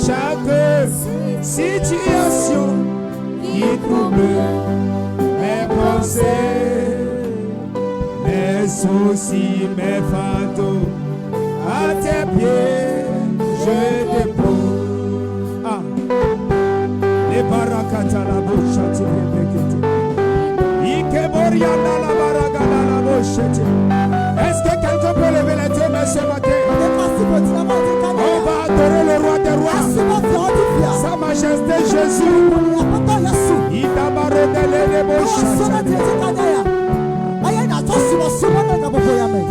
chaque situation qui trouble mes pensées, mes soucis, mes fardeaux, à tes pieds je dépose. Ah, les barakata la bouche à tes pieds. Ikeboriana la baragana la bouche. Est-ce que quelqu'un peut lever les deux mains ce matin? On va adorer le roi des rois, sa majesté Jésus.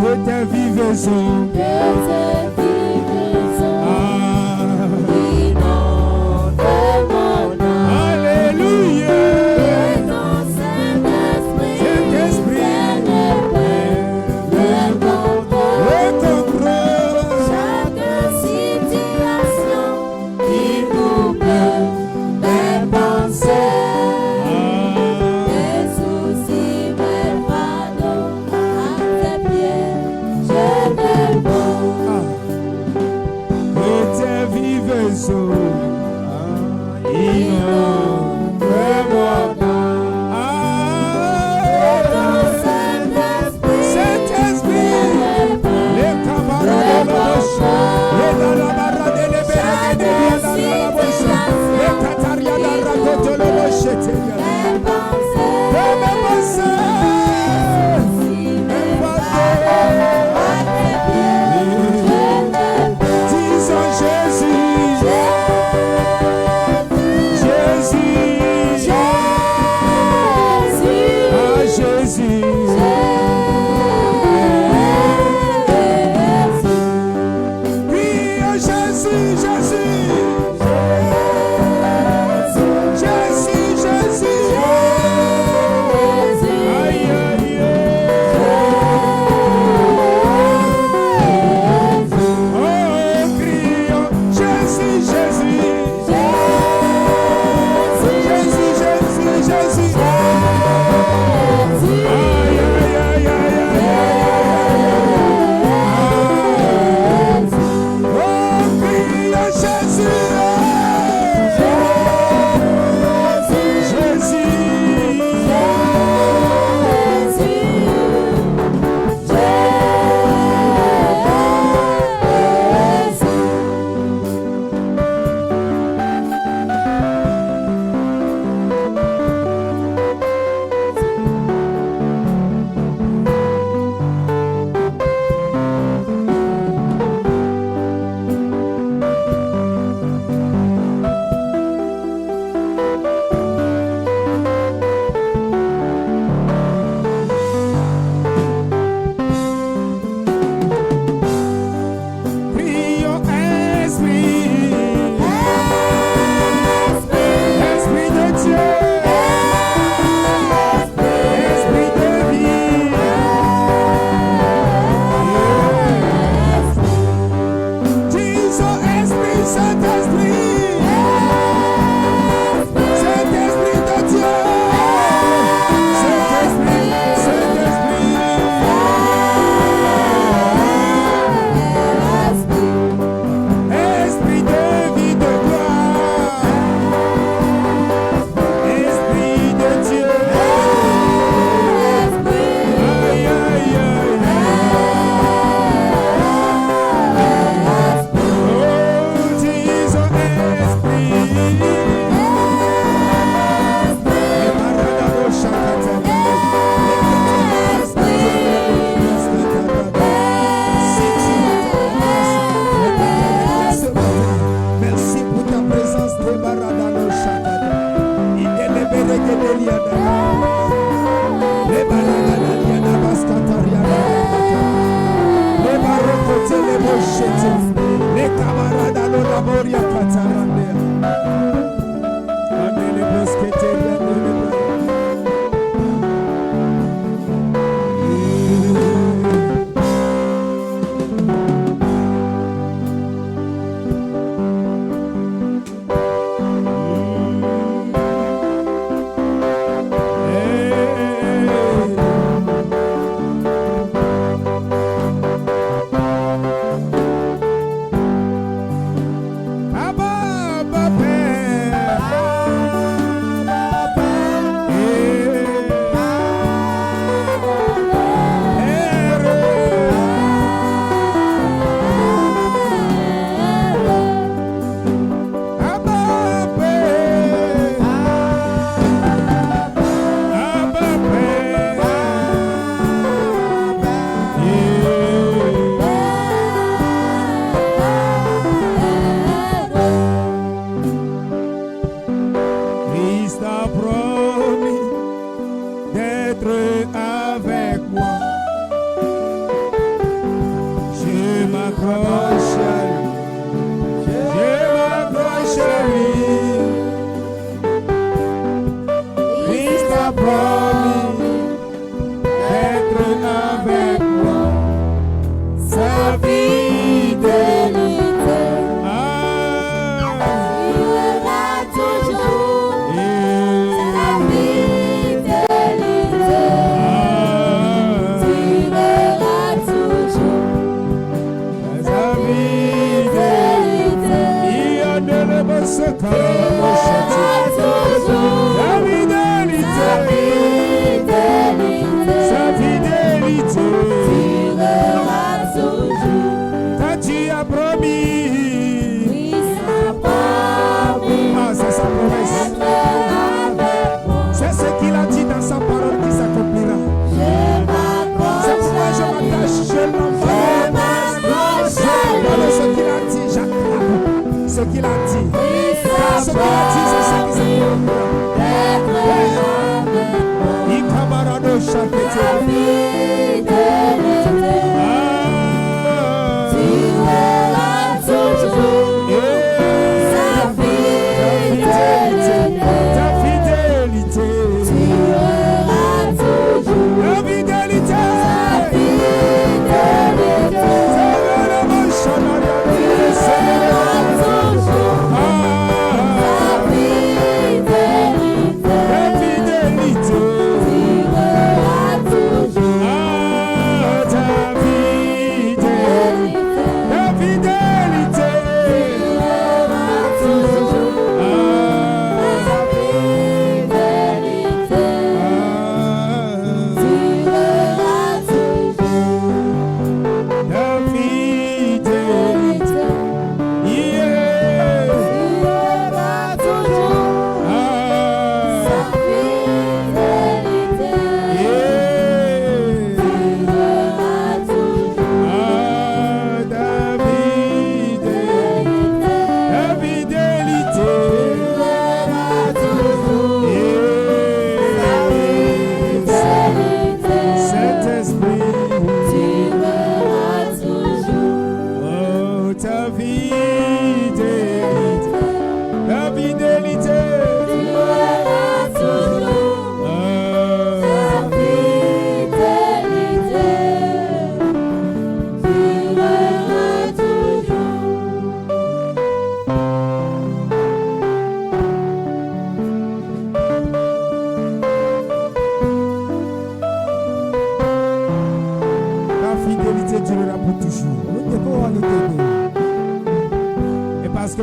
Que tes vivaisons, alléluia. Jésus.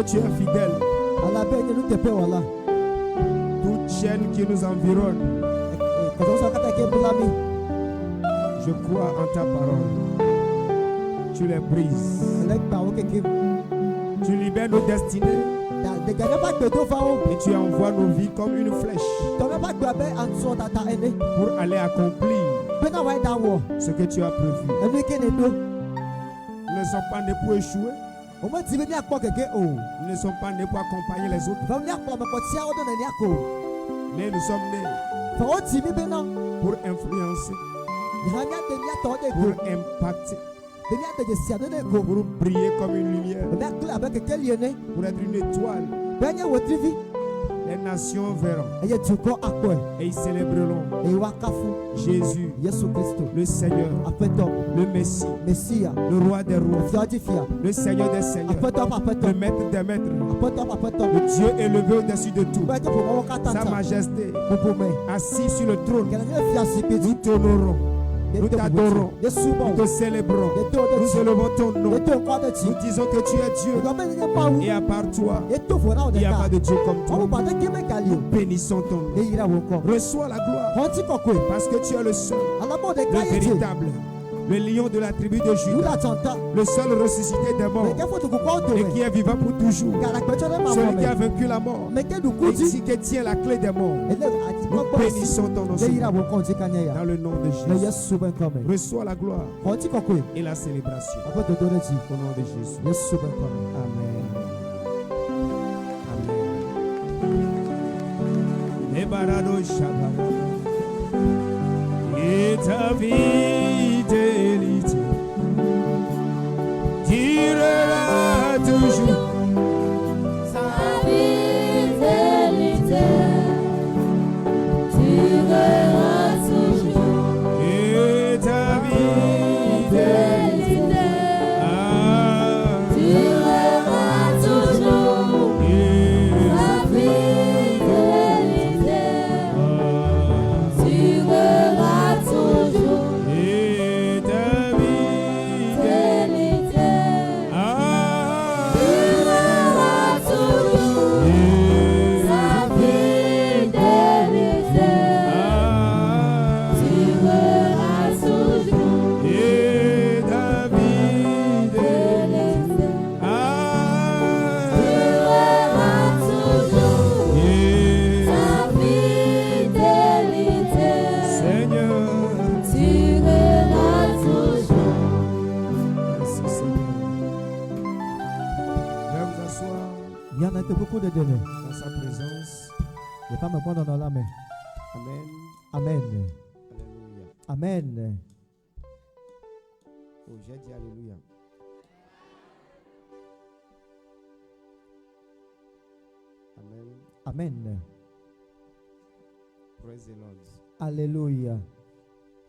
Tu es fidèle. Toute chaîne qui nous environne, je crois en ta parole. Tu les brises. Tu libères nos destinées. Et tu envoies nos vies comme une flèche pour aller accomplir ce que tu as prévu. Nous ne sommes pas nés pour échouer. Nous ne sommes pas nés pour accompagner les autres. Mais nous sommes nés pour influencer, pour impacter, pour briller comme une lumière, pour être une étoile. Les nations verront et ils célébreront Jésus, le Seigneur, le Messie, le Roi des rois, le Seigneur des seigneurs, le Maître des maîtres, le Dieu élevé au-dessus de tout, Sa Majesté, assis sur le trône. Nous t'honorons, Nous t'adorons. Nous te célébrons. Nous élevons ton nom. Nous disons que tu es Dieu. Et à part toi, il n'y a pas de Dieu comme toi. Nous bénissons ton nom. Reçois la gloire. Parce que tu es le seul, le véritable, le lion de la tribu de Juda, le seul ressuscité des morts et qui est vivant pour toujours, celui qui a vaincu la mort et qui tient la clé des morts. Nous bénissons ton nom dans le nom de Jésus. Reçois la gloire et la célébration au nom de Jésus. Amen. Amen. Et ta fidélité durera toujours. Sa fidélité durera toujours. Et ta fidélité durera toujours. Sa fidélité durera toujours. Et ta fidélité Durera toujours. Sa fidélité durera toujours. et ta fidélité Durera toujours. Sa fidélité Seigneur. durera toujours. Merci Seigneur. Viens vous asseoir Il y en a que beaucoup de données. dans sa présence. Les femmes me prennent dans la main. Amen. Amen. Alléluia. Amen. Oh, j'ai dit Alléluia. Amen. Amen. Praise the Lord. Alléluia.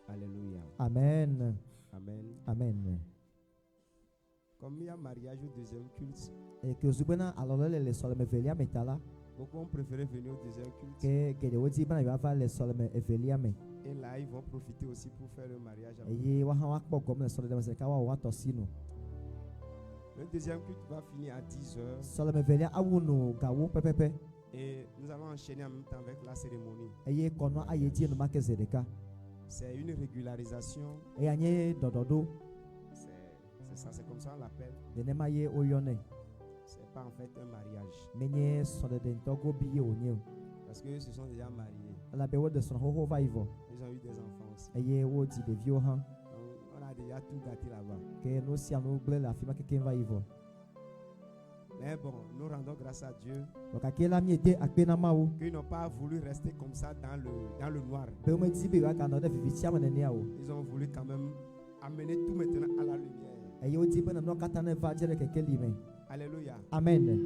Alléluia. Amen. Amen. Amen. Comme il y a mariage au deuxième culte, Et que je bena alors le sol me velia metala beaucoup ont préféré venir au deuxième culte. que de wodi bana va faire le sol me velia me. Et là, ils vont profiter aussi pour faire le mariage. Et yi wa ha wa comme le sol de me ka wa tosino. Le deuxième culte va finir à 10h. Sol me velia awunu gawo pepepe. Et nous allons enchaîner en même temps avec la cérémonie. Et yi kono ayeti no make zedeka. C'est une régularisation. E anye dododo C'est ça, c'est comme ça on l'appelle. de ne maye oyone. C'est pas en fait un mariage. Menye sol de ntogo biye onye. Parce que se sont déjà mariés. La bewo de son ho va ivo. Ils ont eu des enfants aussi. E yi wo di de vieux han Donc, on a déjà tout gâté là-bas. que no si anu ble la fima que va ivo. Mais bon, nous rendons grâce à Dieu Wakakela mi ete akpena mawo. qu'ils n'ont pas voulu rester comme ça dans le noir. Be me di be wa kana de vivitia menenia o. Ils ont voulu quand même amener tout maintenant à la lumière. E yi odi bena no kata ne va dire que lime. Alléluia. Amen.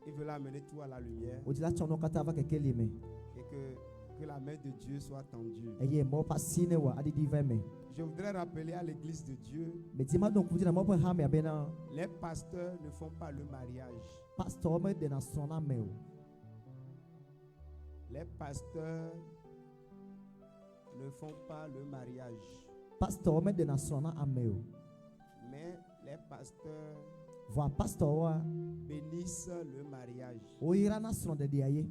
Ils veulent amener tout à la lumière Odi la chono kata va que lime. et que la main de Dieu soit tendue. E yi mo pasine wa adi di veme. Je voudrais rappeler à l'église de Dieu, Me di ma donc kudi na mo pe ha me abena les pasteurs ne font pas le mariage. pastor me de na sona me o. Les pasteurs ne font pas le mariage. Pastor me de na sona ame o. Mais les pasteurs Voa pastor wa bénissent le mariage. o ira na sona de diaye.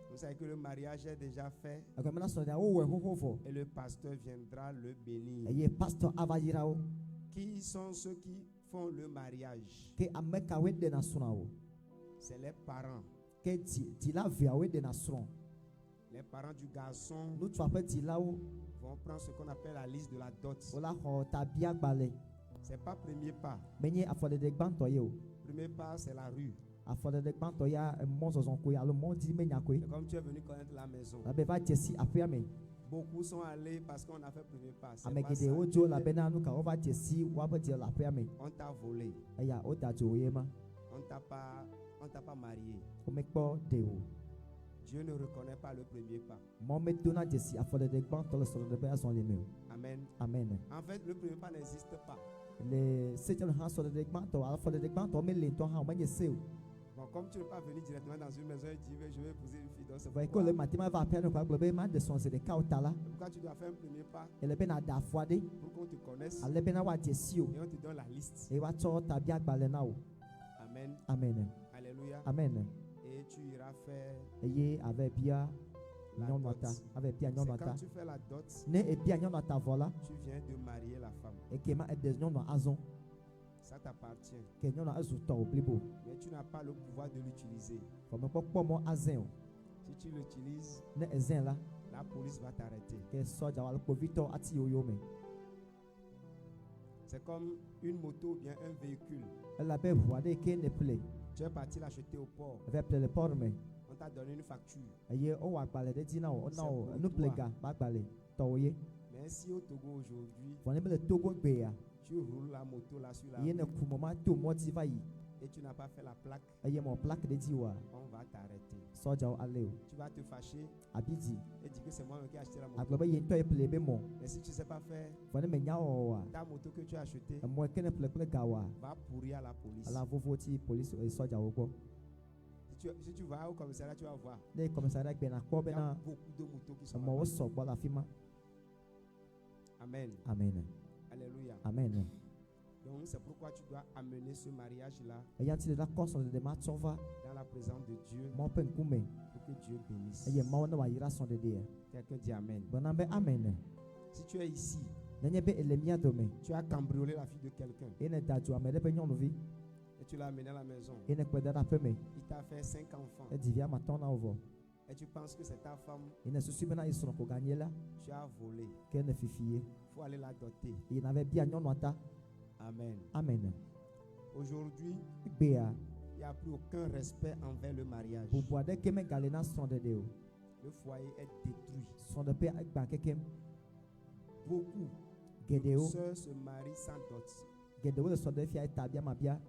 Vous savez que le mariage est déjà fait E ko me na sona de o we ho fo. et le pasteur viendra le bénir. E yi pastor ava yira o. Qui sont ceux qui font le mariage? Ke ameka we de na sona o. C'est les parents. Ke ti la via we de na sona. Les parents du garçon No tu ape ti la o. vont prendre ce qu'on appelle la liste de la dot. O la ho tabia gbale. C'est pas premier pas. Menye afode de gbanto ye o. Premier pas, c'est la rue. Afode de gbanto ya mo zozon ko ya lo mo di menya ko. Et comme tu es venu connaître la maison, La be va jesi apia me. beaucoup sont allés parce qu'on a fait premier pas. C'est pas Amegede ça. ojo la bena nu ka o va jesi wa be di la apia me. On t'a volé. Eya o da jo ye ma. On t'a pas marié. O me kpo de o. Dieu ne reconnaît pas le premier pas. Mo me dona jesi afode de gbanto le so de be ason le me o. Amen. Amen. En fait, le premier pas n'existe pas. Le septième han so de gbanto afode de gbanto me le to han o menye se o. Bon, comme tu ne peux pas venir directement dans une maison et dire je vais épouser une fille, donc c'est Vai que le matin va appeler quoi globe ma de son c'est de kautala. pourquoi tu dois faire un premier pas Ele be na da fuade. pour qu'on te connaisse Ale be na wa jesio. et on te donne la liste. E wa cho tabia gbale na o. Amen. Amen. Alléluia. Amen. Et tu iras faire Eye avec bia la nyonota, dot. avec bia C'est quand nyonota. tu fais la dot, Ne e bia nyonota vola. tu viens de marier la femme. E kema e des nyono azon. Ça t'appartient. Ke nyono azuto oblibo. Mais tu n'as pas le pouvoir de l'utiliser. Ko me popo mo azen o. Si tu l'utilises, Ne ezen la la police va t'arrêter. ke soja wala ko vito ati yoyo me. C'est comme une moto ou bien un véhicule. Ela be voade ke ne ple. Tu es parti l'acheter au port. Ve ple le port me. On t'a donné une facture. Eye o wa gbale de dina o na o C'est nu pour toi. plega ba gbale. To ye. Mais si au Togo aujourd'hui, Vone be le Togo gbe ya. tu roules la moto là sur la Ye ne route kumoma to moti va yi. et tu n'as pas fait la plaque, Eye mo plaque de diwa. on va t'arrêter. Soja o aleo. Tu vas te fâcher Abidi. et dire que c'est moi qui ai acheté la moto. Aglobe ye to e ple be mo. Mais si tu ne sais pas faire, Vone me nya o wa. ta moto que tu as achetée E mo ke ne ple gawa. va pourrir à la police. Ala vovoti police e soja o go. Si tu vas au commissariat, tu vas voir. Ne commissariat gbe na ko Il be y a na beaucoup de motos qui sont mo là. wo so gbo la fima. Amen. Amen. Alléluia. Amen. Donc c'est pourquoi tu dois amener ce mariage-là Eya ti la koso de ma tsova dans la présence de Dieu mo pe nkume. pour que Dieu bénisse. Eye ma wona wa yira son de de. Quelqu'un dit Amen. Bona be amen. Si tu es ici, Nenye be elemia do me. tu as cambriolé la fille de quelqu'un Ene daju amede be nyonuvi. et tu l'as amené à la maison. Ene kweda da pe me. Il t'a fait 5 enfants E divia ma tona ovo. et tu penses que c'est ta femme, Ene susu be na isro ko ganyela. tu as volé. Ke ne fifie. Il faut aller la doter. Ene ave bia nyonu ata. Amen. Amen. Aujourd'hui, Bea. il n'y a plus aucun respect envers le mariage. Bu boade keme galena son de o. Le foyer est détruit. Son de pe agba kekem. Beaucoup Gedeo. de sœurs se marient sans dot. Gedeo le son de fia etabia ma bia.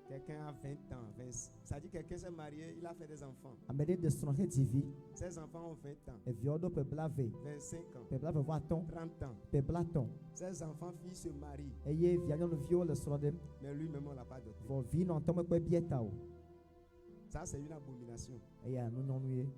Quelqu'un a 20 ans, 20. Ça dit quelqu'un s'est marié, il a fait des enfants. Amede de son he divi. Ces enfants ont 20 ans, E viodo pe blave. 25 ans, Pe blave vo aton. 30 ans. Pe blaton. Ces enfants filles se marient, Eye via nyonu vio le son de. mais lui-même on l'a pas doté. Vo vi non tome pe bieta o. Ça c'est une abomination. Eye anu nyonu ye.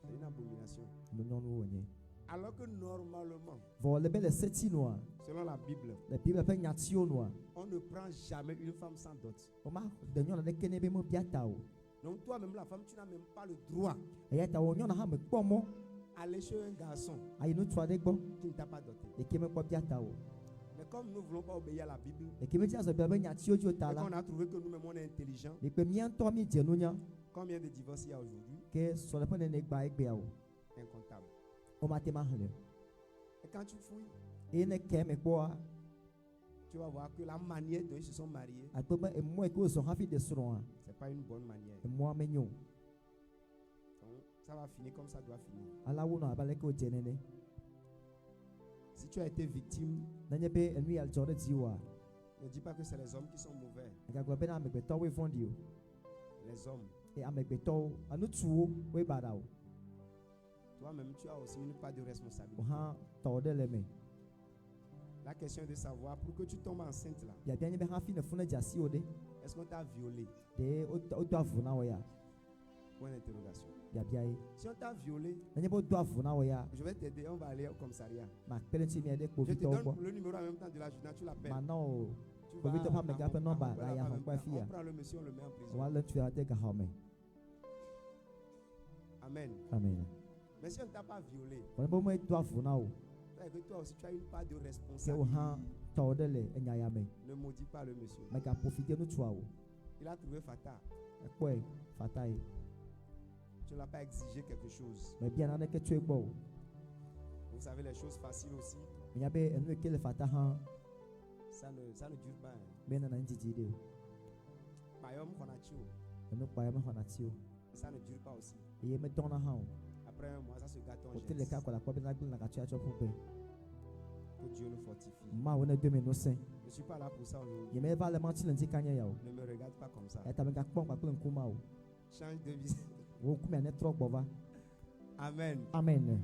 C'est une abomination. No nyonu onye. Alors que normalement, Vo le be le seti noa. selon la Bible, Le Bible pe nyatio noa. on ne prend jamais une femme sans dot. O ma de nyonu de kene be mo biata o. Donc toi-même la femme, tu n'as même pas le droit Eye ta o nyonu ha me kpomo. d'aller chez un garçon Ayi no twa de gbo. qui ne t'a pas doté. E keme kpo biata o. Mais comme nous ne voulons pas obéir à la Bible, E keme ti aso be nyatio jo et tala. qu'on a trouvé que nous-mêmes on est intelligents, E pe mi anto mi je no nya. combien de divorces il y a aujourd'hui? Ke so le pe ne gba egbe o. Incontable. O ma te ma hle. Et quand tu fouilles, E ne keme kpo a. tu vas voir que la manière dont ils se sont mariés, Akpo be e mo e ko so hafi de soro a. c'est pas une bonne manière. E mo amenyo. Donc, ça va finir comme ça doit finir. Ala wo no abale ko jenene. Si tu as été victime, Nenye be enu ya jore diwa. ne dis pas que c'est les hommes qui sont mauvais. E ga gbo be na amegbeto we fondi o. Les hommes. E amegbeto anu tuo we bada o. Toi-même, tu as aussi une part de O responsabilité. ha to de le me. La question est de savoir, pour que tu tombes enceinte là, Ya bianye be hafi ne funa jasi o de. est-ce qu'on t'a violé? De o do avu na o ya. Point d'interrogation. Ya biaye. Si on t'a violé, Nenye bo do avu na o ya. je vais t'aider, on va aller au commissariat. Ma pelenti mi ade ko Je te vito donne bo. le numéro en même temps de l'adjudant, tu l'appelles. Ma no Tu ko vito pa me ga pe number la ya on hon pa fia. prend le monsieur, on le met en prison. Wa le tu ade ga ha me. Amen. Amen. Mais si on ne t'a pas violé, Ko bo mo do avu na o. c'est que toi aussi tu as une part de Ke o responsabilité. ha to de le enya ya me. Ne maudis pas le monsieur. Me ga profiter no tua o. Il a trouvé fatal. Ekpo e fatai. Tu ne l'as pas exigé quelque chose. Me bia na ne ke tu egbo. Vous savez, les choses faciles aussi, Me ya be enu ke le fata ha. ça ne dure pas. Hein. Be na na njiji de o. Mayom Konachio, Enu pa ya me hona ti o. ça ne dure pas aussi. E me dona ha o. Après un mois, ça se gâte en O te le ka ko la ko be na gbe na ka tia cho pu pe. Que Dieu nous fortifie. Ma wo na de me no sen. Je ne suis pas là pour ça aujourd'hui. Ye me va le manti le ndikanya ya o. Ne me regarde pas comme ça. E ta me ga kpon pa kple nkuma o. Change de vie. Wo ku me ne tro gbova. Amen. Amen.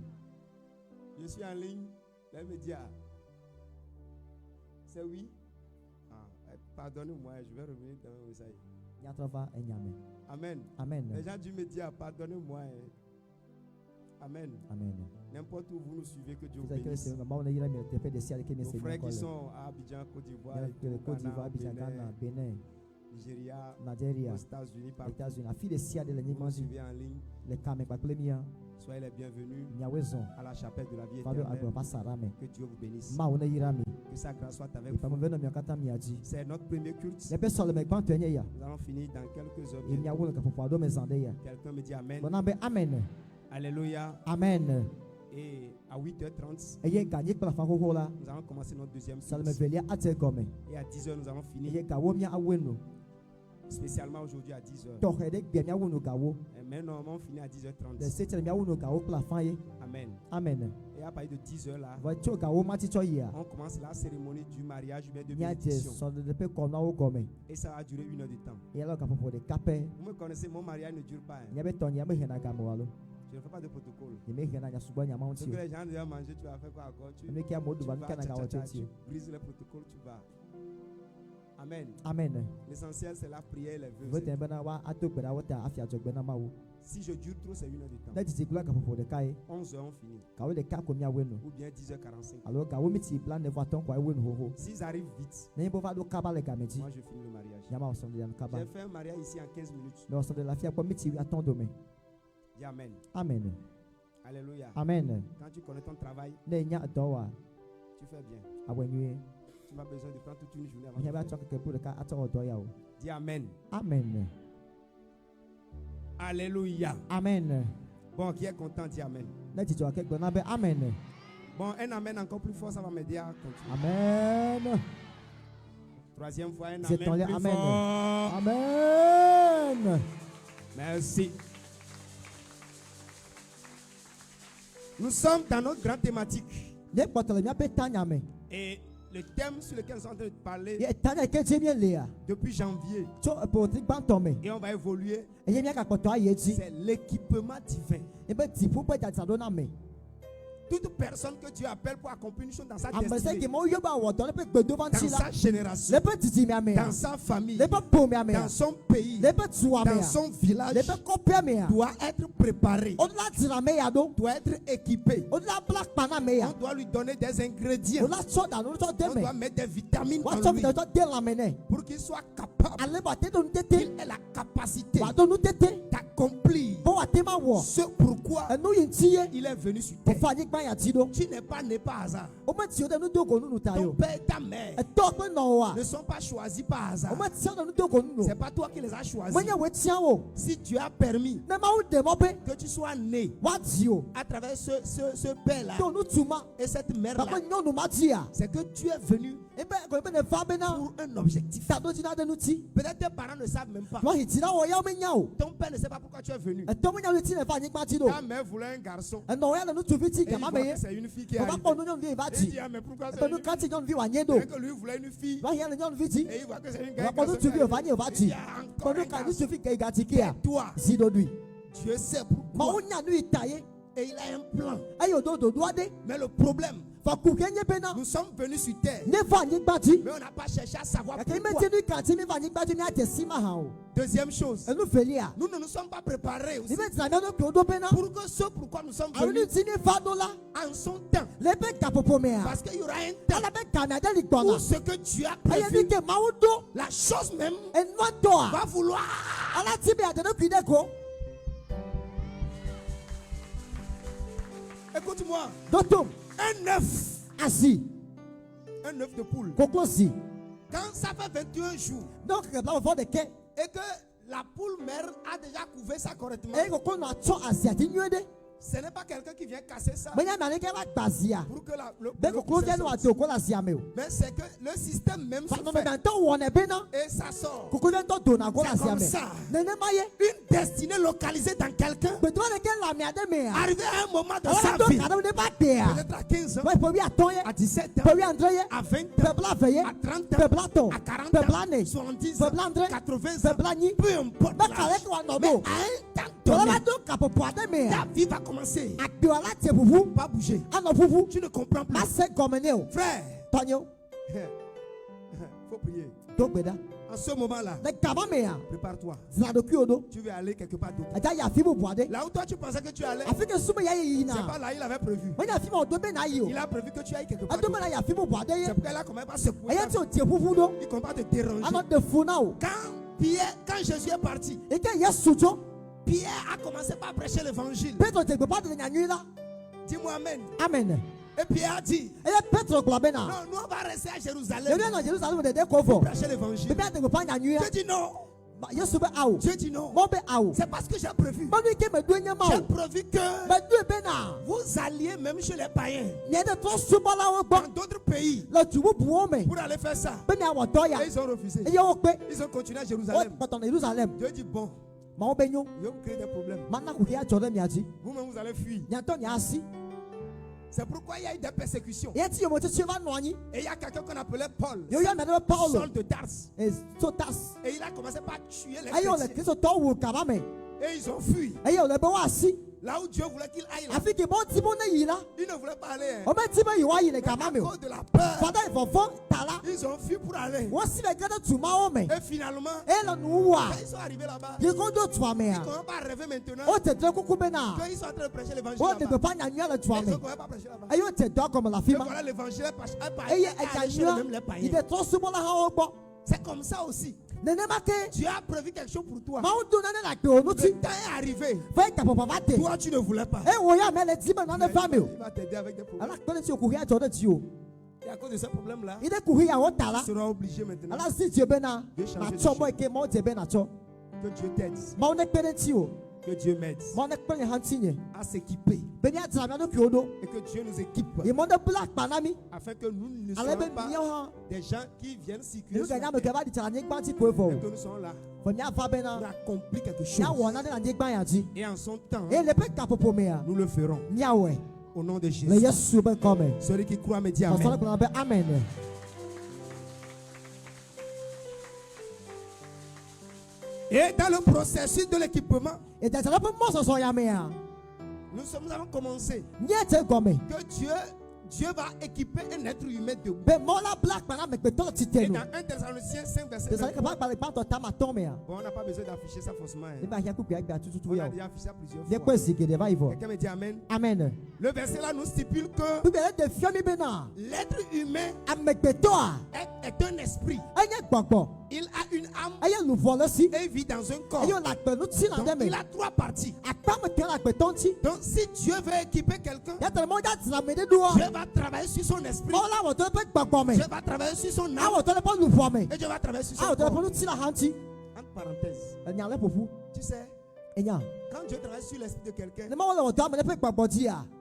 Je suis en ligne. Les médias. C'est oui. Ah, pardonnez-moi, je vais revenir dans le message. Nyatrova enyame. Amen. Amen. Les gens du média, pardonnez-moi. Amen. Amen. N'importe où vous nous suivez, que Dieu vous Vous savez que bénisse. c'est maman on a yira mi tepe de sial ke mi Nos se frères qui mi sont à Abidjan, Côte d'Ivoire, que le Côte d'Ivoire, Abidjan, Ghana, Bénin, Nigeria, Nigeria, aux États-Unis, les partout. États-Unis. La fille de sial de la Vous nyima nous du suivez en ligne. les kame kwa klemia Soyez les bienvenus nyawezon. à la chapelle de la vie Fado éternelle. agro pasarame. Que Dieu vous bénisse. Ma on a yira mi. Que sa grâce soit avec Ipa mo vous. veno mi akata mi aji. C'est notre premier culte. Ne pe sole me gbanto enye ya. Nous allons finir dans quelques heures. E mi awo ka popo ado me zande ya. Quelqu'un me dit Amen. Bona be amen. Alléluia. Amen. Et à 8h30, Eye ganye kpla fa koko la. nous allons commencer notre deuxième Salme culte. velia ate gome. Et à 10h, nous allons finir. Eye gawo mi awenu. Spécialement aujourd'hui à 10h. To hede gbe mi awenu gawo. Mais normalement, on finit à Le 10h30. setel mi awenu gawo kpla fa ye. Amen. Amen. Et à partir de 10h là, Va cho gawo mati cho ya. on commence la cérémonie du mariage, mais de Nya je bénédiction. so de pe kona wo gome. Et ça va durer 1 heure de temps. E la ka popo de kape. Vous me connaissez, mon mariage ne dure pas. Hein. Nya be ton ya be hena gamo walo. Je ne fais pas de protocole. Ye me hena nya suba nya ma Donc onti. les gens doivent manger, tu vas faire quoi encore? Tu Me kia modu ban vas, kana gawo tu teti. brises le protocole, tu vas. Amen. Amen. L'essentiel, c'est la prière et les vœux. Vote bena wa ato gbera wata afia jo gbena mawo. Si je dure trop, c'est 1 heure de temps. Na jiti kula ka popo de kai. 11h, on finit. Ka wo de ka ko mi awenu. Ou bien 10h45. Alors gawo mi ti plan ne vaton kwa awenu ho ho. S'ils arrivent vite, Ne bo va do kaba le gameji. moi je finis le mariage. Nyama osom de yan kaba. J'ai fait un mariage ici en 15 minutes. Mais osom de la fia kwa mi ti attend me. Dis Amen. Amen. Alléluia. Amen. Quand tu connais ton travail, Ne nya dowa tu fais bien. awenye. Tu n'as pas besoin de prendre toute une journée avant Nya de ba faire. chok ke bu de ka ato do ya o. Dis Amen. Amen. Alléluia. Amen. Bon, qui est content, dis Amen. Na jiti wa ke gbona be amen. Bon, un Amen encore plus fort, ça va m'aider à continuer. Amen. Troisième fois, un C'est ton Amen plus Amen. fort. Amen. Merci. Nous sommes dans notre grande thématique. Ne potole mi ape tanya me. Et le thème sur lequel nous sommes en train de parler Ye tanya ke jemi le ya. depuis janvier, Cho po ti gbanto me. et on va évoluer, Eye mi aka poto aye ji. c'est l'équipement divin. E be ti pu pe ja sadona me. Toute personne que Dieu appelle pour accomplir une chose dans sa Ambese destinée, ki mo yo ba wo do le pe gbedo van dans ti la. sa génération, Le pe titi mi ame ya. dans sa famille, Le pe po mi ame ya. dans son pays, Le pe tuwa me dans ya. son village, Le pe kopia me ya. doit être préparé, O la tira me ya do. doit être équipé. O la black pana me ya. On doit lui donner des O ingrédients. la so da no so de On me. doit mettre des vitamines Wa en so lui mi de so de la mene. pour qu'il soit capable, Ale ba te do nu qu'il tete. ait la capacité Wa do nu tete. d'accomplir Bo wa te ma wo. ce pourquoi Enu yin ti ye. il est venu sur O terre. fa ni gba ya ti do. Tu n'es pas né par hasard. O me ti o de nu do go nu nu ta Ton yo. père et ta mère E to pe no wa. ne sont pas choisis par O hasard. me ti o de nu do go nu nu. C'est pas toi qui les as choisis. Mo nya we ti o. Si Dieu a permis Ne ma o de mo pe. que tu sois né Wa ti o. à travers ce père-là Do nu tuma. et cette Ba mère-là, ko nyo nu ma ti ya. c'est que tu es venu E be ko be ne fa be na. pour un objectif. Ta do ti na de nu ti. Peut-être tes parents ne savent même pas. Wa hi ti na wo ya o me nya o. Ton père ne sait pas pourquoi tu es venu. E to mo nya we ti ne fa ni gba ti do. Ta mère voulait un garçon. E no ya na nu tu vi ti Et il ga ma voit me ye. que c'est une fille qui est O ba ko arrivée. nu nyo vi ba Et il ti. dit, ah, mais pourquoi E c'est to une nu fille? ka ti nyo vi wa nye do. Et que lui voulait une fille. Wa hi na nyo vi ti. Et il voit que c'est une Wa gars ko nu tu vi o fa ni o ba Il ti. y a Ko encore nu un ka ni garçon. tu vi ke ga ti ki ya. Toi, Si do dui. Dieu sait Ma o pourquoi. nya nu itaye. Et il a un plan. Ayo do do do ade. Mais le problème, Fa ku ke nye pe na. nous sommes venus sur terre. Ne fa ni gba ti. Mais on n'a pas cherché à savoir Ya ke me pourquoi. ti nu ka ti mi fa ni gba ti mi ate si ma ha o. Deuxième chose, E nu feli a. nous ne nous sommes pas préparés aussi Ni be ti na me no ko do pe na. pour que ce pourquoi nous sommes Awu ni venus ti ni fa do la. en son temps. Le pe ka popo me a. Parce qu'il y aura un temps Ala be ka na de li gbo où na. ce que Dieu a Aye prévu, ni ke ma o do. la chose même E no do a. va vouloir. Ala ti be ate no ki de ko. Écoute-moi, Dotum. un œuf, Asi. un œuf de poule, Koko si. quand ça fait 21 jours Donc ke bla fo de ke. et que la poule mère a déjà couvé ça correctement, E koko no ato asi ati nyu de. ce n'est pas quelqu'un qui vient casser ça Me nya na ni ke ba gbazia. pour que le Be koko de no ati ko la si ame o. mais c'est que le système même se Fa no me fait dan to wo ne be na. et ça sort. Koko de to do na ko la C'est si comme ame. ça. Nene ma ye. Une destinée localisée dans quelqu'un, Be to ne ke la mi ade me a. arrivé à un moment de Ala sa do vie, ka ne ba te a. peut-être à 15 ans, Wa po bi aton ye. à 17 ans, Po bi andre ye. à 20 Pe ans, bla veye. à 30 Pe ans, bla ton. à 40 Pe bla ans, ne. 70 Pe ans, bla andre. 80 Pe ans, bla ni. peu importe Be ka l'âge. le ko no Mais do. à un temps To la donné, ba do ka popo ade me ta a. vie va commencer. Akpe ala te fufu. Pas bouger. Ano fufu. Tu ne comprends plus. Ma se gomene o. Frère, Tonyo. faut prier. En ce moment-là, prépare-toi. Tu veux aller quelque part d'autre. Là où toi tu pensais que tu allais, c'est pas là il avait prévu. Il a prévu que tu ailles quelque part d'autre. C'est pourquoi il a commencé par secouer. Il commence à te déranger. Quand Jésus est parti, Pierre a commencé par prêcher l'évangile. Dis-moi amen. Amen. Et Pierre a dit, non, nous on va rester à Jérusalem pour prêcher l'évangile. Dieu dit non. Dieu dit non. C'est parce que j'ai prévu. J'ai prévu que vous alliez même chez les païens dans d'autres pays pour aller faire ça. Et ils ont refusé. Ils ont continué à Jérusalem. Dieu dit bon, je vais vous créer des problèmes. Vous-même vous allez fuir. C'est pourquoi il y a eu des persécutions. Et il y a quelqu'un qu'on appelait Paul, Saul de Tarse. Et il a commencé par tuer les chrétiens. Et ils ont fui. Là où Dieu voulait qu'il aille là, il ne voulait pas aller. À cause de la peur, ils ont fui pour aller. Et finalement, quand ils sont arrivés là-bas, ils commencent à rêver maintenant qu'ils sont en train de prêcher l'évangile là-bas. Ils ne commencent pas à prêcher là-bas. Et voilà, l'évangile est allé chez même les païens. C'est comme ça aussi. Dieu a prévu quelque chose pour toi. Le temps est arrivé. Toi, tu ne voulais pas. Il va t'aider avec des problèmes. Et à cause de ce problème-là, tu seras obligé maintenant de changer de chemin. Que Dieu t'aide. Que Dieu m'aide à s'équiper. Et que Dieu nous équipe. Afin que nous ne soyons pas des gens qui viennent circuler sur la terre. Et que nous soyons là pour accomplir quelque chose. Et en son temps, nous le ferons. Au nom de Jésus. Celui qui croit me dit amen. Amen. Et dans le processus de l'équipement, nous avons commencé que Dieu va équiper un être humain debout. Et dans 1 Thessaloniciens 5 verset 23, bon, on n'a pas besoin d'afficher ça forcément. On a déjà affiché ça plusieurs fois. Quelqu'un me dit amen. Amen. Le verset là nous stipule que l'être humain est un esprit. Il a une âme et il vit dans un corps. Donc il a trois parties. Donc si Dieu veut équiper quelqu'un, Dieu va travailler sur son esprit. Dieu va travailler sur son âme. Et Dieu va travailler sur son corps. Entre parenthèses, tu sais, quand Dieu travaille sur l'esprit de quelqu'un,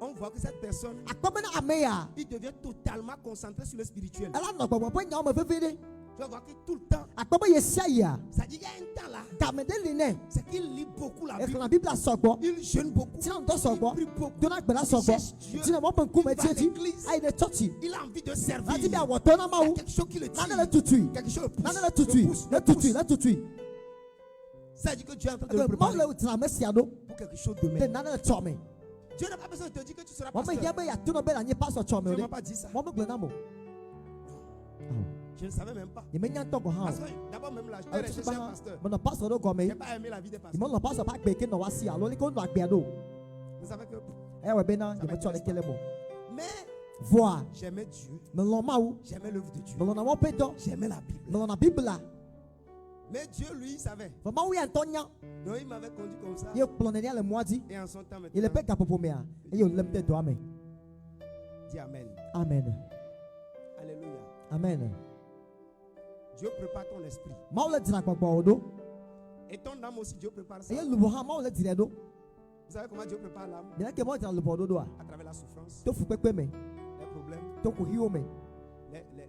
on voit que cette personne, il devient totalement concentré sur le spirituel. Tu vas voir que tout le temps, ça dit qu'il y a un temps là, c'est qu'il lit beaucoup la Bible, il jeûne beaucoup, il prie beaucoup, il cherche Dieu, il va à l'église, il a envie de servir. Il y a quelque chose qui le tire, quelque chose le pousse. Ça dit que Dieu est en train de le préparer pour quelque chose de même. Dieu n'a pas besoin de te dire que tu seras pasteur. Dieu ne m'a pas dit ça. Je ne savais même pas. Parce que d'abord même là, je cherchais un pasteur. Je n'ai pas aimé la vie des pasteurs. Vous savez que mais j'aimais Dieu. J'aimais l'œuvre de Dieu. J'aimais la Bible. Mais Dieu lui il savait. Donc il m'avait conduit comme ça. Et en son temps maintenant. Dis amen. Amen. Alléluia. Amen. Dieu prépare ton esprit. Et ton âme aussi, Dieu prépare ça. Vous savez comment Dieu prépare l'âme? À travers la souffrance, les problèmes,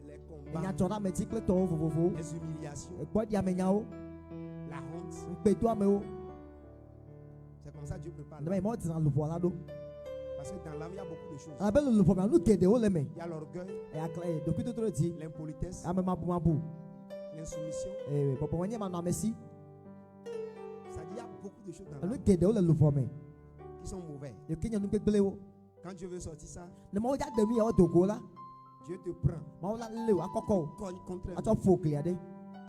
les combats, les humiliations, la honte. C'est comme ça que Dieu prépare l'âme. Parce que dans l'âme, il y a beaucoup de choses. Il y a l'orgueil, l'impolitesse, l'insoumission. Ça dit qu'il y a beaucoup de choses dans l'âme qui sont mauvais. Quand Dieu veut sortir ça, Dieu te prend, cogne contre elle.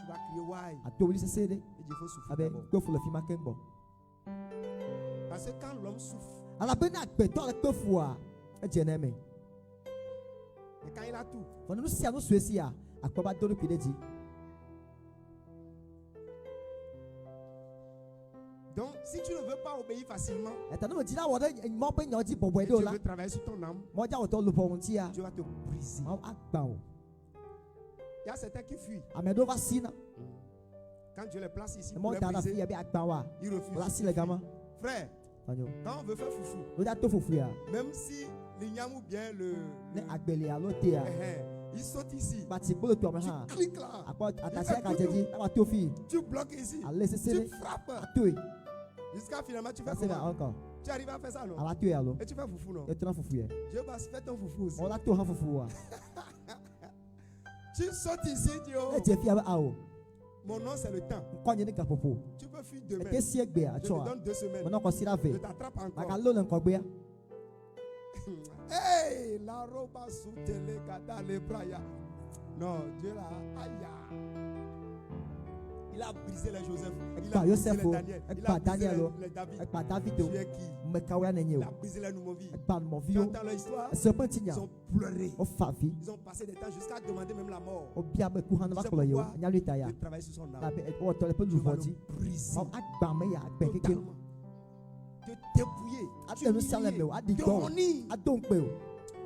vas crier why. Atoli c'est Et il faut souffler Abe d'abord. ko fu le fi ma kembo. Parce que quand l'homme souffre, Ala be na gbe to le ko fu a. E je na me. et quand il a tout, Fo no si anu suesi a. Akpo ba do no kide di. donc si tu ne veux pas obéir facilement, Eta no di la wo de mo pe nyo ji bobo et e tu do la. veux travailler sur ton âme, Mo ja wo to lu po won ti a. Dieu va te briser. Mo agba o. Il y a certains qui fuient. Amedo va sina. Quand Dieu les place ici, Mo pour les ta na fi briser, e be agba wa. ils refusent. Wala si Ils le fuient. gama. Frère, Anyo. quand on veut faire foufou, O da to fufu ya. même si l'igname ou bien Ne agbele a lo te a. il saute ici, Ba ti bolo to me ha. tu cliques là, Akpo atasi ka jeji. Ba to fi. tu bloques ici, Ale se se. tu frappes, Atoi. jusqu'à finalement tu fais Ça c'est comment? encore. Tu arrives à faire ça, non? Ala to ya lo. Et tu fais foufou, non? E to na fufu ye. Dieu va se faire ton foufou aussi. O da to ha fufu wa. Tu sautes ici, Dieu. E je fi a o. Mon nom c'est le temps. Nkonye ni ka popo. Tu peux fuir E demain. ke si egbe a Je te cho a. donne 2 semaines. Mo na ko sira ve. Je t'attrape Ba ka encore. lo le nko gbe ya. Hey, la roba sous télé gada le braya. Non, Dieu là, aïe. Il a brisé les Joseph. Il a Ekpa brisé Joseph les o. Daniel. Il Ekpa a brisé Daniel o. les David. Ekpa David Tu o. es qui? Me ka wa na nye Il o. a brisé les nouveaux vies. Ekpa mo vi Tu o. entends leur histoire? Se pe ti nya. Ils ont pleuré. O fa fi. Ils ont passé des temps jusqu'à demander même la mort. O bia me ku han Tu ba sais ko yo. pourquoi? Nya lu ta ya. Je travaille sur son La âme. be o to le pe Tu lu vas vodi. le briser. O agba me ya agbe keke. Totalement. Te dépouiller. Ate no sale me o adi Te go. honir. Adon pe o.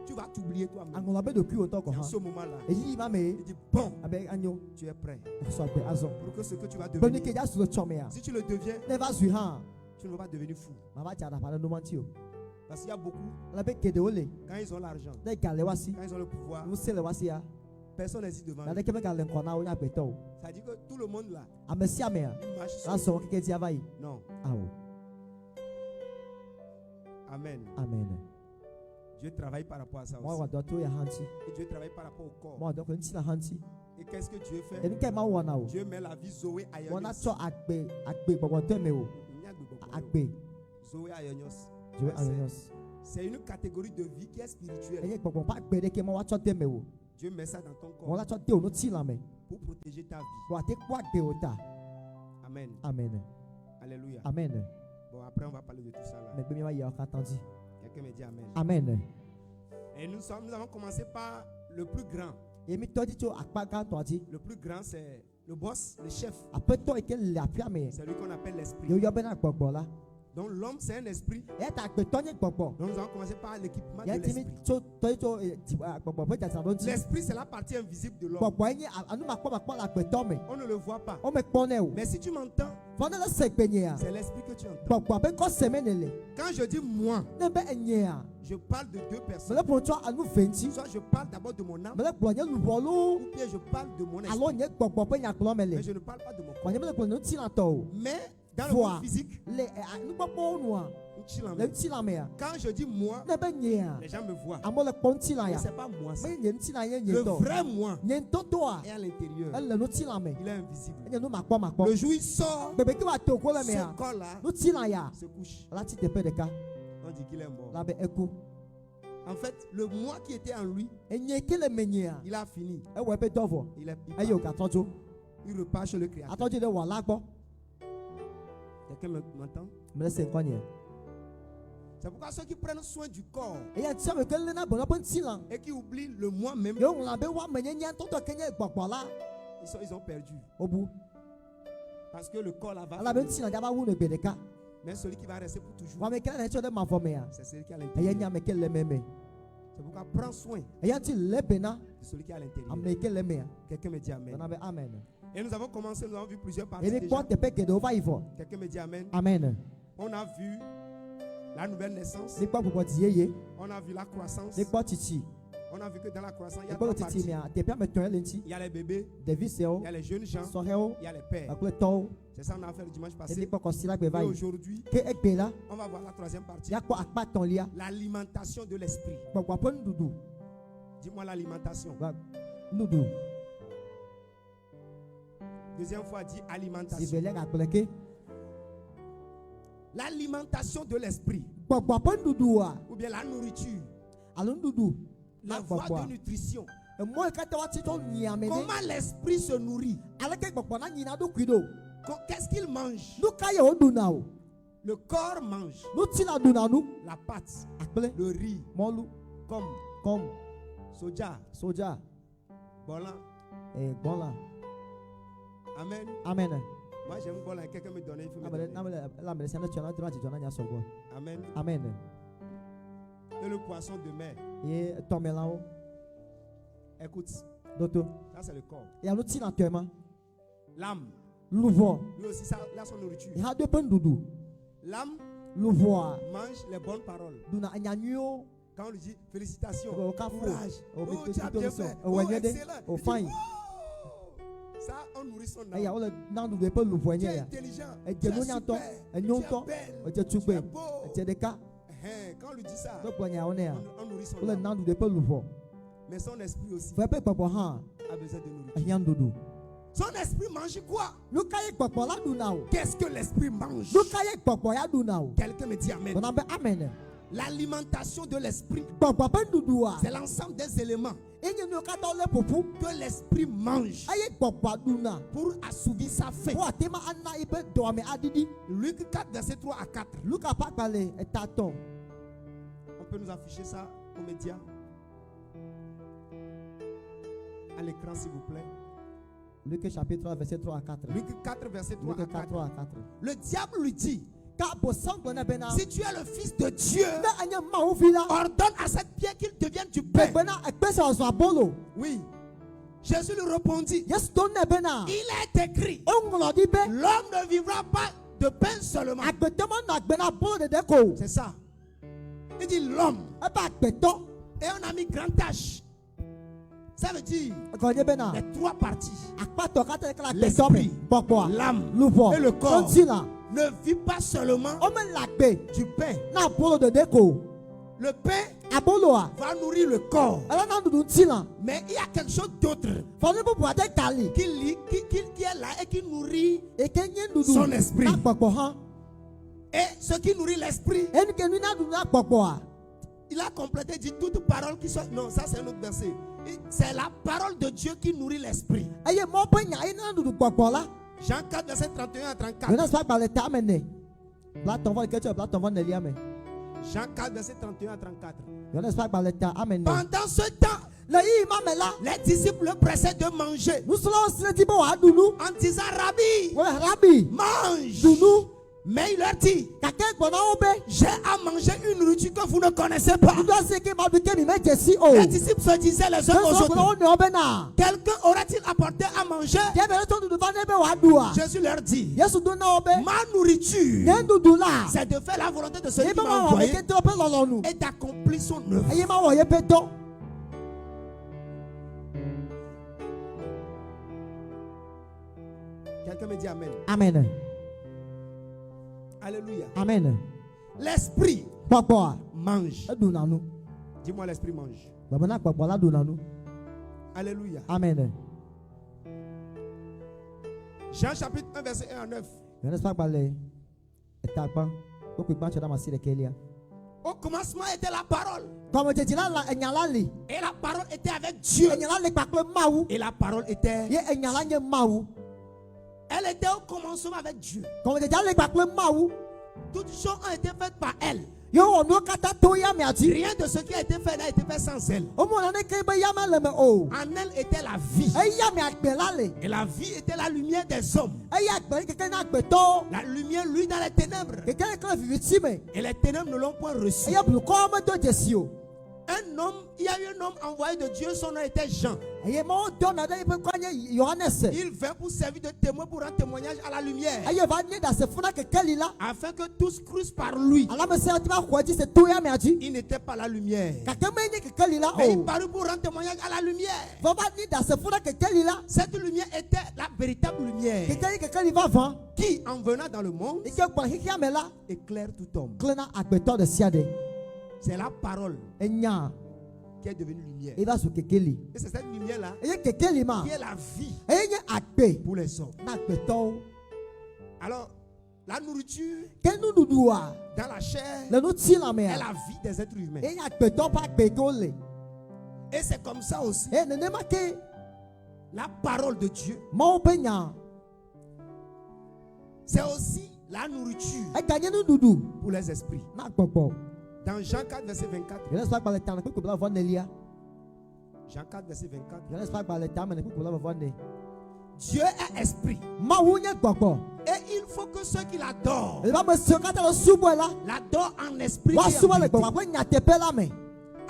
Tu vas t'oublier toi-même. Angola be do ku o to ko Et ha. en ce moment-là, Eyi ma me. il dit bon, Abe anyo. tu es prêt So agbe azo. pour que ce que tu vas Boni ke devenir. ja su cho me ya. Si tu le deviens, Never zu ha. tu ne vas pas devenir fou. Ma ba ja da pa no manti o. Parce qu'il y a beaucoup, La be kede o le. quand ils ont l'argent, Na gale wasi. quand ils ont le pouvoir, Mu se le wasi ya. personne n'hésite devant Na eux. de ke me gale nko na o nya gbe to. Ça dit que tout le monde là, Amesi ame ya. il marche Na seul. so ke di avai. Non. Awo. Amen. Amen. Dieu travaille par rapport à ça Mo aussi. wa do to ya hanti. Et Dieu travaille par rapport au corps. Mo do ko nti na hanti. Et qu'est-ce que Dieu fait? Eni ke ma wo na o. Dieu met la vie Zoé Mo na Ayonios. cho agbe gbogbo to me o. Agbe. Zoé Ayonios. Je vais anonyos. C'est une catégorie de vie qui est spirituelle. Eye gbogbo pa gbe de ke mo wa cho de me o. Dieu met ça dans ton Mo corps la cho de o no ti la me. pour protéger ta vie. Wa te kwa gbe o ta. Amen. Amen. Alléluia. Amen. Bon, après, on va parler de tout ça là. Me gbe mi wa ye o ka tanji. Quelqu'un me dit Amen. Amen. Et nous avons commencé par le plus grand. Emi to di cho akpa ga to ji. Le plus grand, c'est le boss, le chef. Ape to e ke la pia me. C'est lui qu'on appelle Yo l'esprit. yo be na gbogbo la. Donc l'homme, c'est un esprit. E ta gbe to nye gbogbo. Donc nous allons commencer par l'équipement de Ye ti mi l'esprit. cho to cho gbogbo pe ja sa don ti. L'esprit, c'est la partie invisible de l'homme. Gbogbo enye anu ma kpo la gbe to me. On ne le voit pas. O me kpo ne o. Mais si tu m'entends, Fo na se gbe nye a. c'est l'esprit que tu entends. Gbogbo be ko se me ne le. Quand je dis moi, Ne be enye a. je parle de deux Me personnes. le pro cho anu venti. Soit je parle d'abord de mon âme, Me le gbo nye lu bolu. ou bien je parle de mon Alo esprit. nye gbogbo pe nya klo me le. Mais je ne parle pas de mon corps. Kwa nye me le gbo no ti na to. Mais dans le Foi. monde physique, Le anu gbogbo nu a. Le ti la me a. quand je dis moi, Ne be nye a. les gens me voient. Amo le kpo ti la Mais ya. ce n'est pas moi. ça. Me nye ti na ye nye Le to. vrai moi Nye to to a. est à l'intérieur. Elle no ti la me. Il est invisible. Nye no ma kpo. Le jour où il sort, Bebe ki wa to ko le me ce a. corps-là No ti la ya. se couche. La ti te pe de ka. On dit qu'il est mort. La be eku. En fait, le moi qui était en lui, Enye ke le me nye a. il a fini. E we be dovo. Il Ayo ka tojo. il repart chez le Créateur. Atojo de wa la gbo. Quelqu'un m'entend? Me le se nkonye. C'est pourquoi ceux qui prennent soin du corps E ya ti me ke le na bo na pon ti la. et qui oublient le moi-même, Yo la be wa me nye to to ke nye gbogbo la. ils ont perdu. Obu. Parce que le corps là va. Ala be ti na ja ba wu ne be de ka. Mais celui qui va rester pour toujours, Wa me ke na cho de ma fo me a. c'est celui qui est à E ya l'intérieur. nya me ke le me me. C'est pourquoi prends soin E ya ti le be na. de celui qui est à l'intérieur. Ame ke le me a. Quelqu'un me dit Amen. Na be amen. Et nous avons commencé, nous avons vu plusieurs parties. E ni déjà. po te pe ke de over ifo. Quelqu'un me dit Amen. Amen. On a vu la nouvelle naissance. Ni po popo ti yeye. On a vu la croissance. Ni po titi. On a vu que dans la croissance, il y Ni a po trois titi parties. me a. Te pe me ton le nti. Il y a les bébés, David se o. il y a les jeunes gens, So he o. il y a les pères. Akule to. C'est ça qu'on a fait le dimanche E ni passé. po ko sila gbe Et vai. aujourd'hui, Ke egbe la. on va voir la troisième partie. Ya ko akpa ton lia. L'alimentation de l'esprit. Gbogbo pon dudu. Dis-moi l'alimentation. Wa nudu. Deuxième fois, dit Si alimentation. vele ga pleke. L'alimentation de l'esprit. Gbogbo pon dudu a. Ou bien la nourriture. Alon dudu. La La voie gbogbo. de nutrition Comment l'esprit se nourrit? Qu'est-ce qu'il mange? Le corps mange la pâte, le riz, comme soja, bolan. Amen. Moi j'aime bolan. Quelqu'un me donne, il faut me donner. Amen. Et le poisson de mer. Écoute, ça c'est le corps. L'âme, lui aussi, ça, là son nourriture. L'âme mange les bonnes paroles. Quand on lui dit félicitations, courage, tu as bien fait, excellent. Fine. Ça, on nourrit son âme. Tu es intelligent, tu es super, tu es belle, tu es beau. Quand on lui dit ça, on nourrit son âme. Mais son esprit aussi a besoin de nourriture. Son esprit mange quoi? Qu'est-ce que l'esprit mange? Quelqu'un me dit amen. L'alimentation de l'esprit, c'est l'ensemble des éléments que l'esprit mange pour assouvir sa faim. Luc 4, verset 3 à 4. On peut nous afficher ça aux médias, à l'écran s'il vous plaît. Luc chapitre 3 verset 3 à 4. Luc 4 verset 3 à 4. 3 à 4. Le diable lui dit: si tu es le fils de Dieu, ordonne à cette pierre qu'il devienne du pain. Oui. Jésus lui répondit: il est écrit, l'homme ne vivra pas de pain seulement. C'est ça. Il dit l'homme. Et on a mis grand H. Ça veut dire les trois parties: l'esprit, l'âme et le corps ne vit pas seulement du pain. Le pain va nourrir le corps. Mais il y a quelque chose d'autre qui est là et qui nourrit son esprit. Et ce qui nourrit l'esprit, il a complété, dit toute parole qui soit... Non, ça c'est un autre verset. C'est la parole de Dieu qui nourrit l'esprit. Jean 4, verset 31 à 34. Jean 4, verset 31 à 34. Pendant ce temps, les disciples le pressaient de manger en disant: Rabbi, mange. Mais il leur dit: j'ai à manger une nourriture que vous ne connaissez pas. Les disciples se disaient les uns aux autres: quelqu'un aurait-il apporté à manger? Jésus leur dit: ma nourriture, c'est de faire la volonté de celui qui m'a envoyé et d'accomplir son œuvre. Quelqu'un me dit amen. Amen. Alléluia. Amen. L'esprit mange. Dis-moi, l'esprit mange. Alléluia. Amen. Jean chapitre 1 verset 1 à 9. Au commencement était la parole. Et la parole était avec Dieu. Et la parole était... Elle était au commencement avec Dieu. Toutes choses ont été faites par elle. Rien de ce qui a été fait n'a été fait sans elle. En elle était la vie. Et la vie était la lumière des hommes. La lumière, lui, dans les ténèbres. Et les ténèbres ne l'ont point reçu. Il y a eu un homme envoyé de Dieu, son nom était Jean. Il vint pour servir de témoin, pour rendre témoignage à la lumière, afin que tous crussent par lui. Il n'était pas la lumière, mais il parut pour rendre témoignage à la lumière. Cette lumière était la véritable lumière qui, en venant dans le monde, éclaire tout homme. C'est la parole qui est devenue lumière. Et c'est cette lumière-là qui est la vie pour les hommes. Alors, la nourriture dans la chair est la vie des êtres humains. Et c'est comme ça aussi. Et ne marquez La parole de Dieu, mon peignant. c'est aussi la nourriture Et gagner nous doudou. pour les esprits. Na popo. Dans Jean 4, verset 24. Je laisse pas par le temps que vous voir Nelia. Jean 4, verset 24. Je laisse pas par le temps que vous voir ne. Dieu est esprit. Ma wounya popo. Et il faut que ceux qui l'adorent Il va me secouer dans le sous-bois là. l'adorent en esprit. Va et en souvent le vérité. popo. Après, il y a tepé là, mais.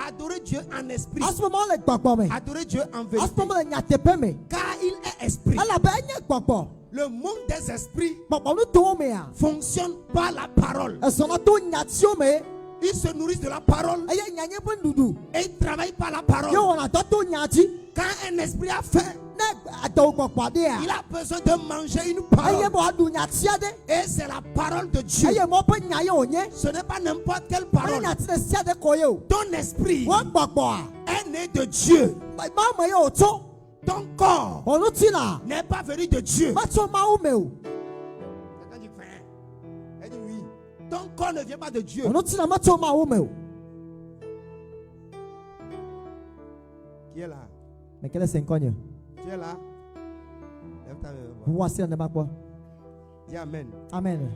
Adorer Dieu en esprit. À ce moment, le popo, mais. Adorer Dieu en À ce vérité. moment, il y a tepé, mais. Car il est esprit. Elle a bien popo. Le monde des esprits Popo, nous tombons, mais. fonctionne par la parole. Elles sont là, tout nyatio, mais. Ils se nourrissent de la parole Et il y a un peu doudou. et ils travaillent par la parole. Yo, on a tout nyati. Quand un esprit a faim, Ne, attends, popo, dia. il a besoin de manger une Aïe, parole. bon, adu nyatia de. Et c'est la parole de Dieu. Aïe, mon peu nyaye onye. Ce n'est pas n'importe quelle Aïe, parole. nyati de sia de koyo. Ton esprit Wa popo. est né de Dieu. Ba ma yo to. Ton corps On nous tient n'est pas venu de Dieu. ba to ma ou meu. Quelqu'un dit faim. Elle dit oui. Ton corps ne vient pas de Dieu. On nous tient ma to ma ou meu. Qui est là? Mais quel est 5 ans? Tu es là? Lève ta main. Vous voici en débat quoi? Dis Amen. Amen.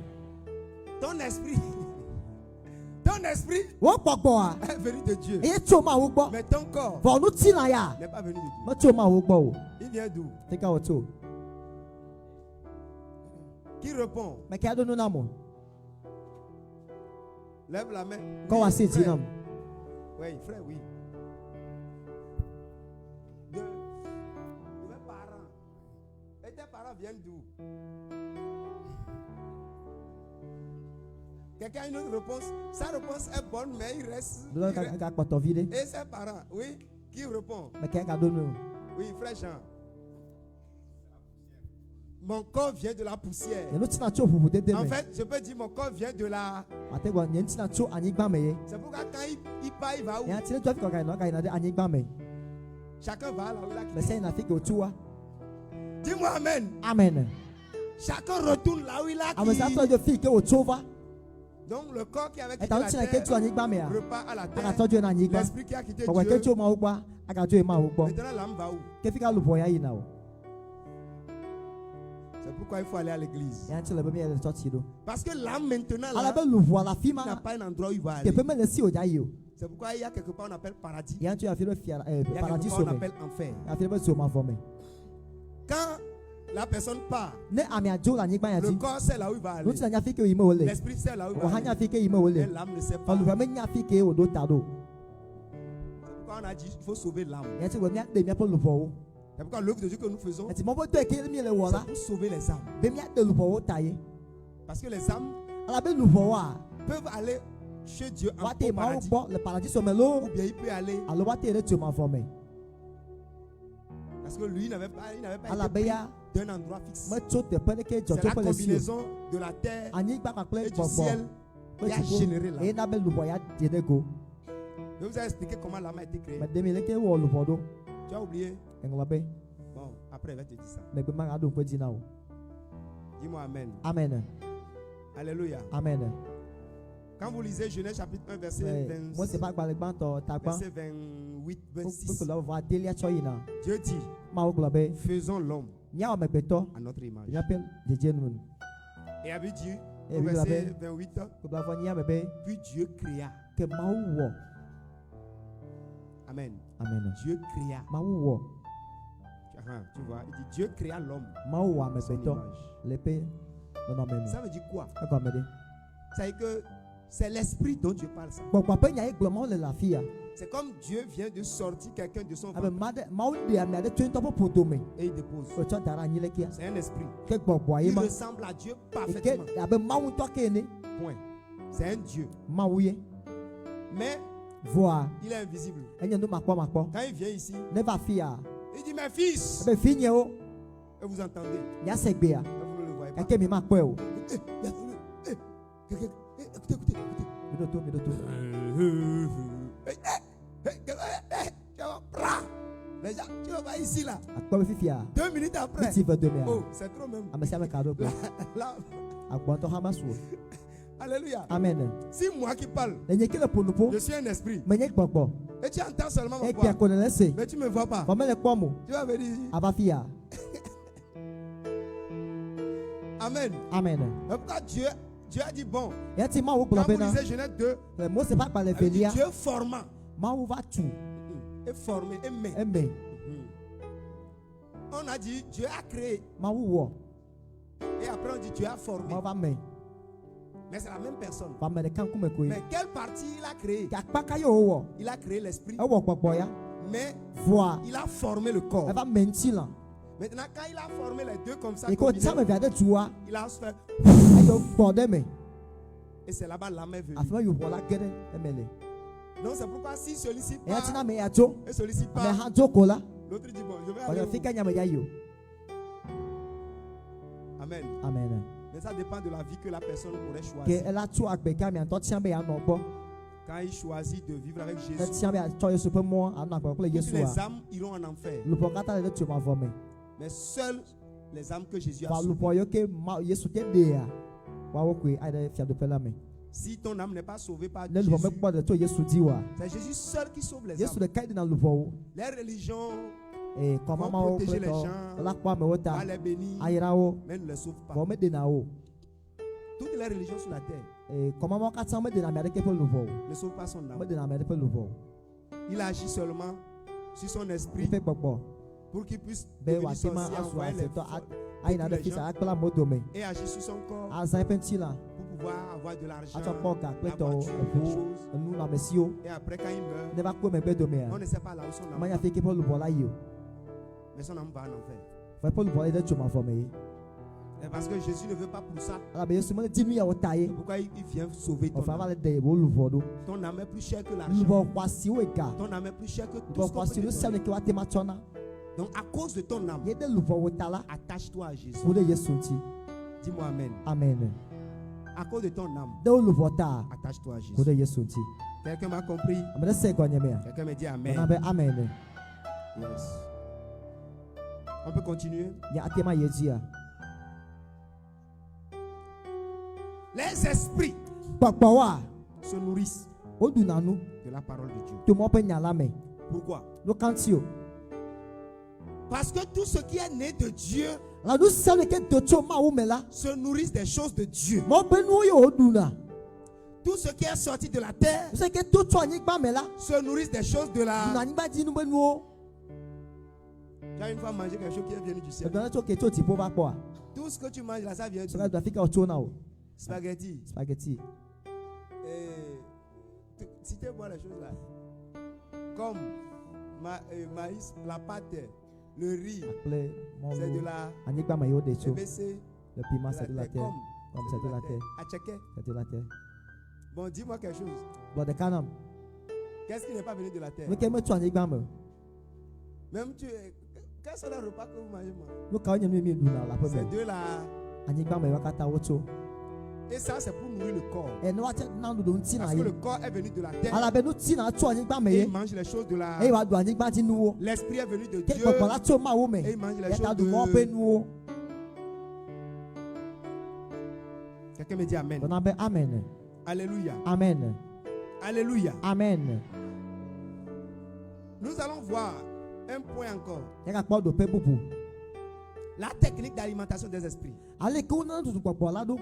Ton esprit, ton esprit Wa popo. est venu de Dieu. Et to ma ou bo. Mais ton corps Bon nous tient ya. n'est pas venu de Dieu. Ma to ma ou bo. Il vient d'où? Te ka o to. Qui répond? Mais ka do nous na mo. Lève la main. Ko wa se ti Frère. nam. Oui, frère, oui. De mes parents. Et tes parents viennent d'où? Quelqu'un a une autre réponse? Sa réponse est bonne, mais il reste. Do ka poto vide. Et ses parents, oui. Qui répond? Mais ka do nous. Oui, frère Jean. Mon corps vient de la poussière. Et nous tient to pour de En me. fait, je peux dire mon corps vient de la. Ate go nyen tient to anigba me. C'est pourquoi quand il part, il va où? Ya tient to fi ko ka no ka ina de anigba me. Chacun va là où il a Mais quitté. c'est na fi ko tuwa. Dis-moi Amen. Amen. Chacun retourne là où il a Ame sa quitté. to de fi ke o tuwa. Donc le corps qui avait Et quitté ta la tient ke tu terre anigba me a. repart à la Aka terre. to jo na anigba. L'esprit qui a quitté Ko ke Dieu. tu ma u gba. Aka to ma u gbo. Maintenant l'âme va où? Ke fi ka lu boya yi na o. C'est pourquoi il faut aller à l'église. Ya tient le be me ya to ti do. Parce que l'âme maintenant Ala là be lu vo la fi n'a ma. pas un endroit où il va Ke aller. pe me le si o ja yi o. C'est pourquoi il y a quelque part on appelle paradis. Ya tu a fi le fi Il y a quelque paradis part on so me. appelle enfer. Ya fi le so ma fo me. Quand la personne part, Ne ami a jo la anigba ya le ti. corps sait là où il va Nu aller. tient nya fi ke yi me o le. L'esprit sait là où il O va ha nya aller. fi ke yi me o Mais le. l'âme ne sait O pas. lu me nya fi ke o do ta do. C'est pourquoi on a dit il faut sauver l'âme. Ya ti go mi a de mi po lu po. C'est pourquoi l'œuvre de Dieu que nous faisons, Et ti mo bo to ke mi le wo c'est la. pour sauver les âmes. Be mi a de lu po ta yi. Parce que les âmes Ala be lu po wa. peuvent aller chez Dieu en Wa te au ma o paradis. gbo le paradis so me lo. Ou bien il peut aller Alo wa te re tu ma fo me. parce que lui il n'avait pas Ala été be pris ya d'un endroit fixe. me to te pe ke jo C'est to la pe le si. combinaison de la terre Anigba pa et pe du gbogbo. ciel qui a généré Et l'âme. na be lu po ya de de go. Je vous ai expliqué comment l'âme a été créée. Me de mi le ke wo lu po do. Tu as oublié? Engla be. Bon, après il va te dire ça. Me gbe ma ga do pe di na o. Dis-moi Amen. Amen. Alléluia. Amen. Quand vous lisez Genèse chapitre 1, verset Moi c'est pas gba le gban to ta gban. verset 28, Ko 26, lo va delia cho yi na. Dieu dit, Ma o glo be. faisons l'homme Nya o me gbe to. à notre image. J'appelle Jeje nu. Et avait dit, Et au puis, verset 28, Ko ba fo nya me be puis Dieu créa. ke ma wo. Amen. Amen. Dieu créa. Ma wo. Tu vois, il dit Dieu créa l'homme Ma wo à me son be to. image. Le pe no no me. Ça veut dire quoi? Ko me de. Ça veut dire que c'est l'esprit dont Dieu parle ça. Bo kwa pe nya e glo mo le la fi ya. C'est comme Dieu vient de sortir quelqu'un de son Abe ventre ma de ma o de ami ade twin to po do me. et il dépose. O cho dara nyi le kia. C'est un esprit. Ke gbogbo aye Il ma. ressemble à Dieu E parfaitement. ke abe ma wo to ke ni. Point. C'est un Dieu. Ma wo ye. Mais Voa. il est invisible. Enye no makpo makpo. Quand il vient ici, Never fear. il dit mes fils. Abe fi nye o. Et vous entendez. Ya se gbe ya. Mais vous ne le voyez pas. Eke mi makpo e o. Écoutez, écoutez. Mi do to, mi do to. Les gens, tu vas ici là. Akpo be fifi ya. 2 minutes Mi après. ti ve do me ya. Oh, c'est trop même. Ame sia me ka do gbe. Là, Akpo to ha ma so. alléluia. Amen. Si moi qui parle, Enye ke le ponupo. je suis un esprit. Menye gbogbo. Et tu entends seulement ma Et voix. qui a connu laissé. Mais tu ne me vois pas. Comment les poids? Tu vas venir ici. Abafia. Amen. Amen. Mais pourquoi Dieu a dit bon. Et tu m'as ou Quand vous plopé na. lisez Genèse 2, Le mot c'est pas par les elle dit félias. Dieu formant. Ma ou va tout. Et formé. Et met. Aimé. On a dit Dieu a créé. Ma ou wo. Et après on dit Dieu a formé. Ma va me. Mais c'est la même personne. Va me de kan kume koyi. Mais quelle partie il a créé? Kakpaka yo wo. Il a créé l'esprit. E wo popo ya. Mais Voix. il a formé le corps. Elle va mentir. Maintenant, quand il a formé les deux comme ça, Et quand ça me vient de toi, il a fait. ayo bordé me. Et c'est là-bas l'âme est venue. Afin yo vola gede emele. Donc c'est pourquoi si celui-ci Et atina part me ya to. et celui-ci Me part, ha to kola. l'autre dit bon, je vais On aller a où? fika nya me ya yo. Amen. Amen. Mais ça dépend de la vie que la personne pourrait Que choisir. elle a tout avec ka mi anto tia be ya no bo. Quand il choisit de vivre avec Elle Jésus, tia be ya to yesu pe mo ana ko le toutes yesu les a. âmes iront en enfer. Lu po kata le tu ma vome. Mais seules les âmes que Jésus a Va lu sauvées. po yo ke ma yesu ke de ya. Wa wo ku ai de fia de pe la me. Si ton âme n'est pas sauvée par Le lu Jésus, po me po de to yesu di wa. c'est Jésus seul qui sauve les Yesu âmes. de kai de na lu po. Les religions Eh comment ma wo protéger les to. gens. La kwa me wota. vont les bénir, Ayira wo. mais ne les sauvent pas. Bo me de na wo. Toutes les religions sur la terre Eh comment ma ka tsa me de na me de ke pe lu po. ne sauvent pas son Me âme. de na me de pe lu po. Il agit seulement sur son esprit Ife gbogbo. pour qu'il puisse Be devenir wa tima sorcier, aso envoyer les aseto fous ai na de fisa akla modome. et agir sur son corps Azan penchi la. pour pouvoir avoir de l'argent, Acho poka la kweto voiture, les efu choses. enu na mesio. Et après quand il meurt, Ne va ko me be do me. on ne sait pas là où son âme Manya va. fe ke pe lu po la yo. Mais son âme va en enfer. Fa pe lu po de chuma fo me. Et parce que Jésus ne veut pas pour ça. Ala be yesu me di nu ya otaye. Pourquoi il vient sauver O ton fa âme? va le de bo lu po do. Ton âme est plus chère que Lu l'argent. po kwasi we ga. Ton âme est plus chère que Lu tout po ce qu'on kwasi peut lu te se donner. ke wa te ma chona. Donc à cause de ton âme, Ye de lu po wotala. attache-toi à Jésus. Wo de yesu nti. Dis-moi Amen. Amen. À cause de ton âme, De lu po ta. attache-toi à Wo Jésus. de yesu nti. Quelqu'un m'a compris? Amede se ko nyame ya. Quelqu'un me dit Na Amen. be amen. Yes. On peut continuer. Ya atema ye ji ya. Les esprits Papa wa. se nourrissent O du nanu. de la parole de Dieu. To mo pe nya la me. Pourquoi? Lo kanti o. Parce que tout ce qui est né de Dieu La du se ke to cho ma wo me la. se nourrissent des choses de Dieu. Mo pe nu yo o du na. Tout ce qui est sorti de la terre Se ke to cho anigba me la. se nourrissent des choses de Du na la... anigba di nu be nu o. Tu as une fois mangé quelque chose qui est venu du E ciel. do na cho ke to ti po ba po a. Tout ce que tu manges là, ça vient So du ka do afika o cho na o. spaghetti. Spaghetti. Citez-moi les choses là. Comme maïs, la pâte, le riz, Akple mo c'est de lu. la Anigba me yo de cho. BC, Le piment c'est de la terre. Comme c'est de la terre. Acheke. C'est de la terre. Bon, dis-moi quelque chose. Bo de kanam. Qu'est-ce qui n'est pas venu de la terre? Me ke me cho anigba me. Même tu. Quels sont les repas que vous mangez, moi? Lo ka onye mi du na la pe C'est me. de la. Anigba me wa kata wo cho. Et ça, c'est pour nourrir le corps. E no wa che na du do nti na Parce que ye. le corps est venu de la terre. Ala be nu ti na cho anigba me Et ye. il mange les choses de la. E wa do anigba ti nu wo. L'esprit est venu de Ke Dieu. papa la cho ma wo me. Et il mange les E ta choses du mo pe de. nu wo. Quelqu'un me dit Amen. Do na be amen. Alléluia. Amen. Alléluia. Amen. Nous allons voir un point encore. E ka po do pe bubu. La technique d'alimentation des esprits. Ale ke una du popo la do.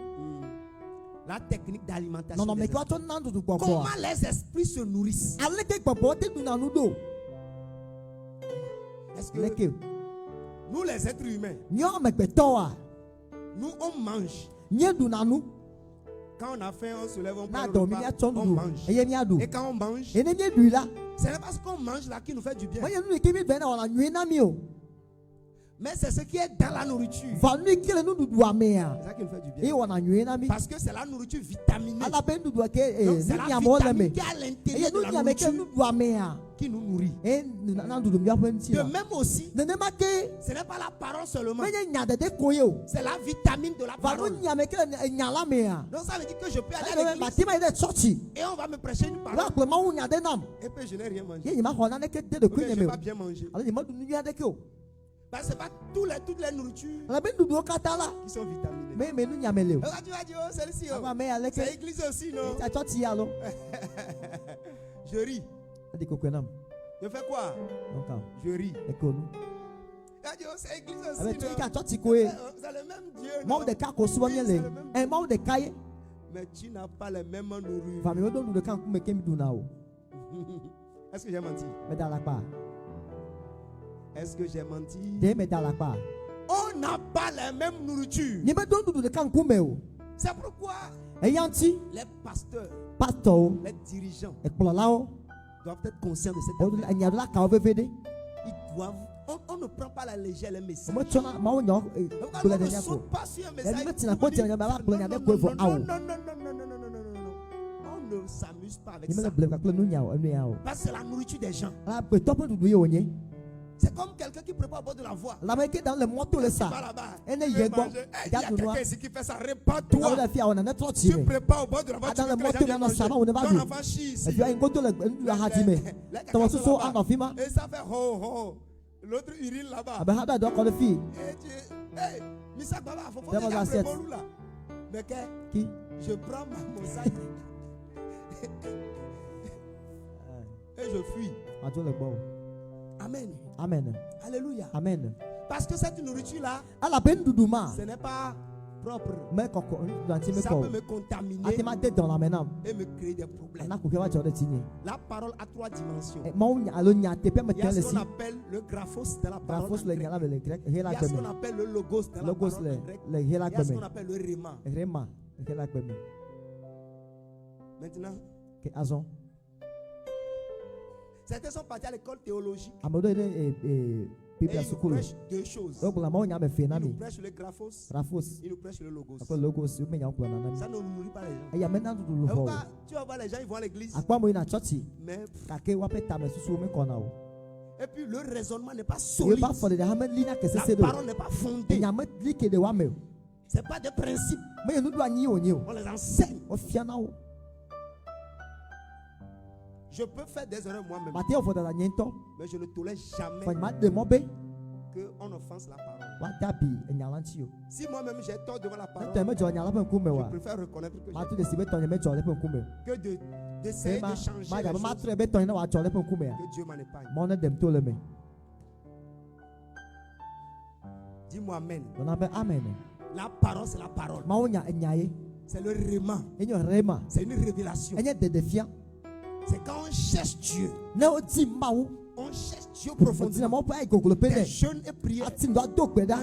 La technique d'alimentation Non non des me ke wa esprits. to na du popo. Comment les esprits se nourrissent? Ale ke popo te du na nu do. Est-ce que Le ke nous les êtres humains, nyo me pe to a. nous on mange. Nye du na nu. Quand on a faim, on se lève, on Na prend le do mi repas, ya cho on du. mange. E ye mi adu. Et quand on mange, E ne mi du la. ce n'est pas ce qu'on mange là qui nous fait du bien. Mo ye nu ke mi be na ona nyu na mi o. Mais c'est ce qui est dans la nourriture. Va nu ke le nu du du ame a. C'est ça qui nous fait du E bien. ona nyu na mi. Parce que c'est la nourriture vitaminée. Ala be du du ke Donc e c'est ni la nya mo le me. vitamine qui est à E ye l'intérieur de nu la nya me ke nu nourriture du ame a. qui nous nourrit. E na du du mi apo nti De la. même aussi, Ne ne ma ke ce n'est pas la parole seulement. me ye nya de ko ye o. C'est la vitamine de la Va parole. nu nya me ke nya la me a. Donc ça veut dire que je peux aller Ale à ba l'église ti ma de church. et on va me prêcher une Wa parole. ko ma wu nya de nam. Et puis je n'ai rien mangé. Ye ma ho na ne ke de de Ou ku bien nya je me n'ai o. pas bien mangé. Ale ma du nu nya de ke o. Parce que c'est pas toutes les nourritures Ala be du du kata la. qui sont vitaminées. Me nu nya me le o. Et là, tu vas dire, oh, celle-ci, oh. Aba me ale C'est ke. l'église aussi, non? Ta church ya lo. Je ris. Je fais quoi? Je ris. C'est église aussi. C'est le même Dieu. Mais tu n'as pas les mêmes nourritures. Est-ce que j'ai menti? Est-ce que j'ai menti? On n'a pas les mêmes nourritures. C'est pourquoi les pasteurs, les dirigeants doivent être conscients de cette affaire. Ils doivent. On ne prend pas à la légère les messages. On ne saute pas sur un message. On ne s'amuse pas avec ça. Parce que c'est la nourriture des gens. C'est comme quelqu'un qui prépare au bord de la voie. Il y a quelqu'un ici qui fait ça. Répare-toi. Tu prépares au bord de la voie. Tu veux que les gens ton enfant chie ici. Et ça fait ho ho. L'autre urine là-bas. Mais qui? Je prends ma mosaïque et je fuis. Amen. Amen. Alléluia. Amen. Parce que cette nourriture-là, ce n'est pas propre. Ça peut me contaminer et me créer des problèmes. La parole a 3 dimensions. Il y a ce qu'on appelle le graphos de la parole en grec. Il y a ce qu'on appelle le logos de la parole en grec. Il y a ce qu'on appelle le rhéma. Maintenant, certains sont partis à l'école théologique. Et ils nous prêchent 2 choses. Ils nous prêchent le graphos. Ils nous prêchent le logos. Ça ne nourrit pas les gens. Tu vas voir les gens, ils vont à l'église. Mais et puis le raisonnement n'est pas solide. La parole n'est pas fondée. Ce n'est pas des principes. On les enseigne. Je peux faire des erreurs moi-même. Mais je ne tolère jamais qu'on offense la parole. Si moi-même j'ai tort devant la parole, je préfère reconnaître que j'ai d'essayer de changer les choses. Que Dieu m'en épargne. Dis-moi amen. La parole, c'est la parole. C'est le rhéma. C'est une révélation. C'est quand on cherche Dieu. On cherche Dieu profondément. Des jeûnes et prières. En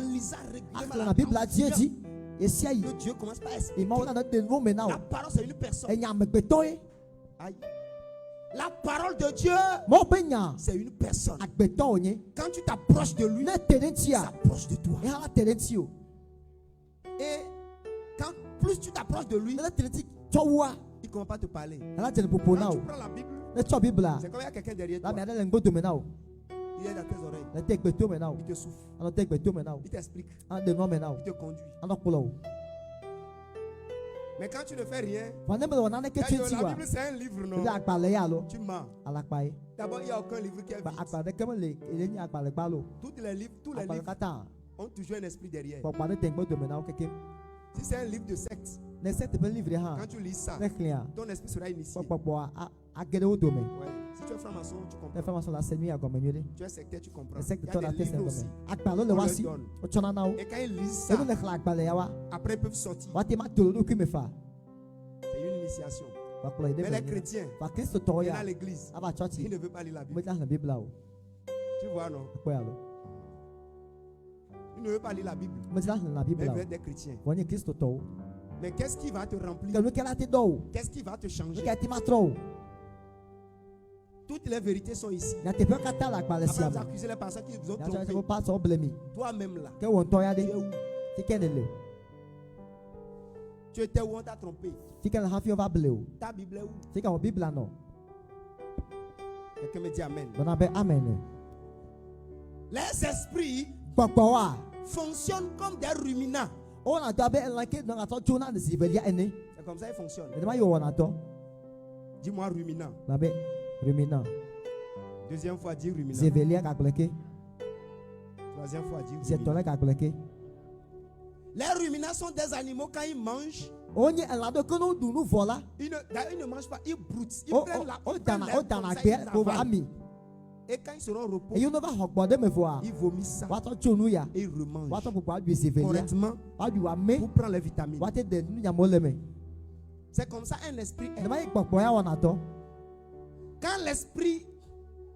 lisant régulièrement la Bible, que Dieu commence par expliquer. La parole, c'est une personne. Aïe. La parole de Dieu, c'est une personne. Quand tu t'approches de lui, il s'approche de toi. Et quand plus tu t'approches de lui, il ne commence pas à te parler. Quand tu prends la Bible, c'est comme il y a quelqu'un derrière toi. Il est dans tes oreilles. Il te souffle. Il t'explique. Il te conduit. Mais quand tu ne fais rien, la Bible c'est un livre, non? Tu mens. D'abord, il n'y a aucun livre qui est vide. Tous les livres ont toujours un esprit derrière. Si c'est un livre de secte, quand tu lis ça, ton esprit sera initié. Ouais. Si tu es franc-maçon, tu comprends. Tu es sectaire, tu comprends. Il y a des livres aussi. On leur donne. Et quand ils lisent ça, après ils peuvent sortir. C'est une initiation. Mais les chrétiens, ils sont à l'église. Ils ne veulent pas lire la Bible. Tu vois, non? Ils ne veulent pas lire la Bible. Ils veulent être des chrétiens. Mais qu'est-ce qui va te remplir? Qu'est-ce qui va te changer? Toutes les vérités sont ici. Après vous accuser les personnes qui vous ont trompé. Toi-même là, tu es où? Tu étais où on t'a trompé? Ta Bible est où? Quelqu'un me dit amen. Les esprits fonctionnent comme des ruminants. C'est comme ça qu'ils fonctionnent. Dis-moi ruminant. Deuxième fois, dis ruminant. Troisième fois, dis ruminant. Les ruminants sont des animaux quand ils mangent. Onye elado kono du nu vola. Ils ne mangent pas, ils broutent. Ils O prennent la o ils prennent dana l'herbe o dana comme ça, gbe ils ko va avalent. ami. Et quand ils seront au repos, E you no va hogbode me voa. ils vomissent ça Wa to chonu ya. et ils remangent Wa to popo adu sevelia. correctement Wa du wa me. pour prendre les vitamines. Wa te de nu ya moleme. C'est comme ça un esprit est. Ne ma ikpokpo ya wona to. Quand l'esprit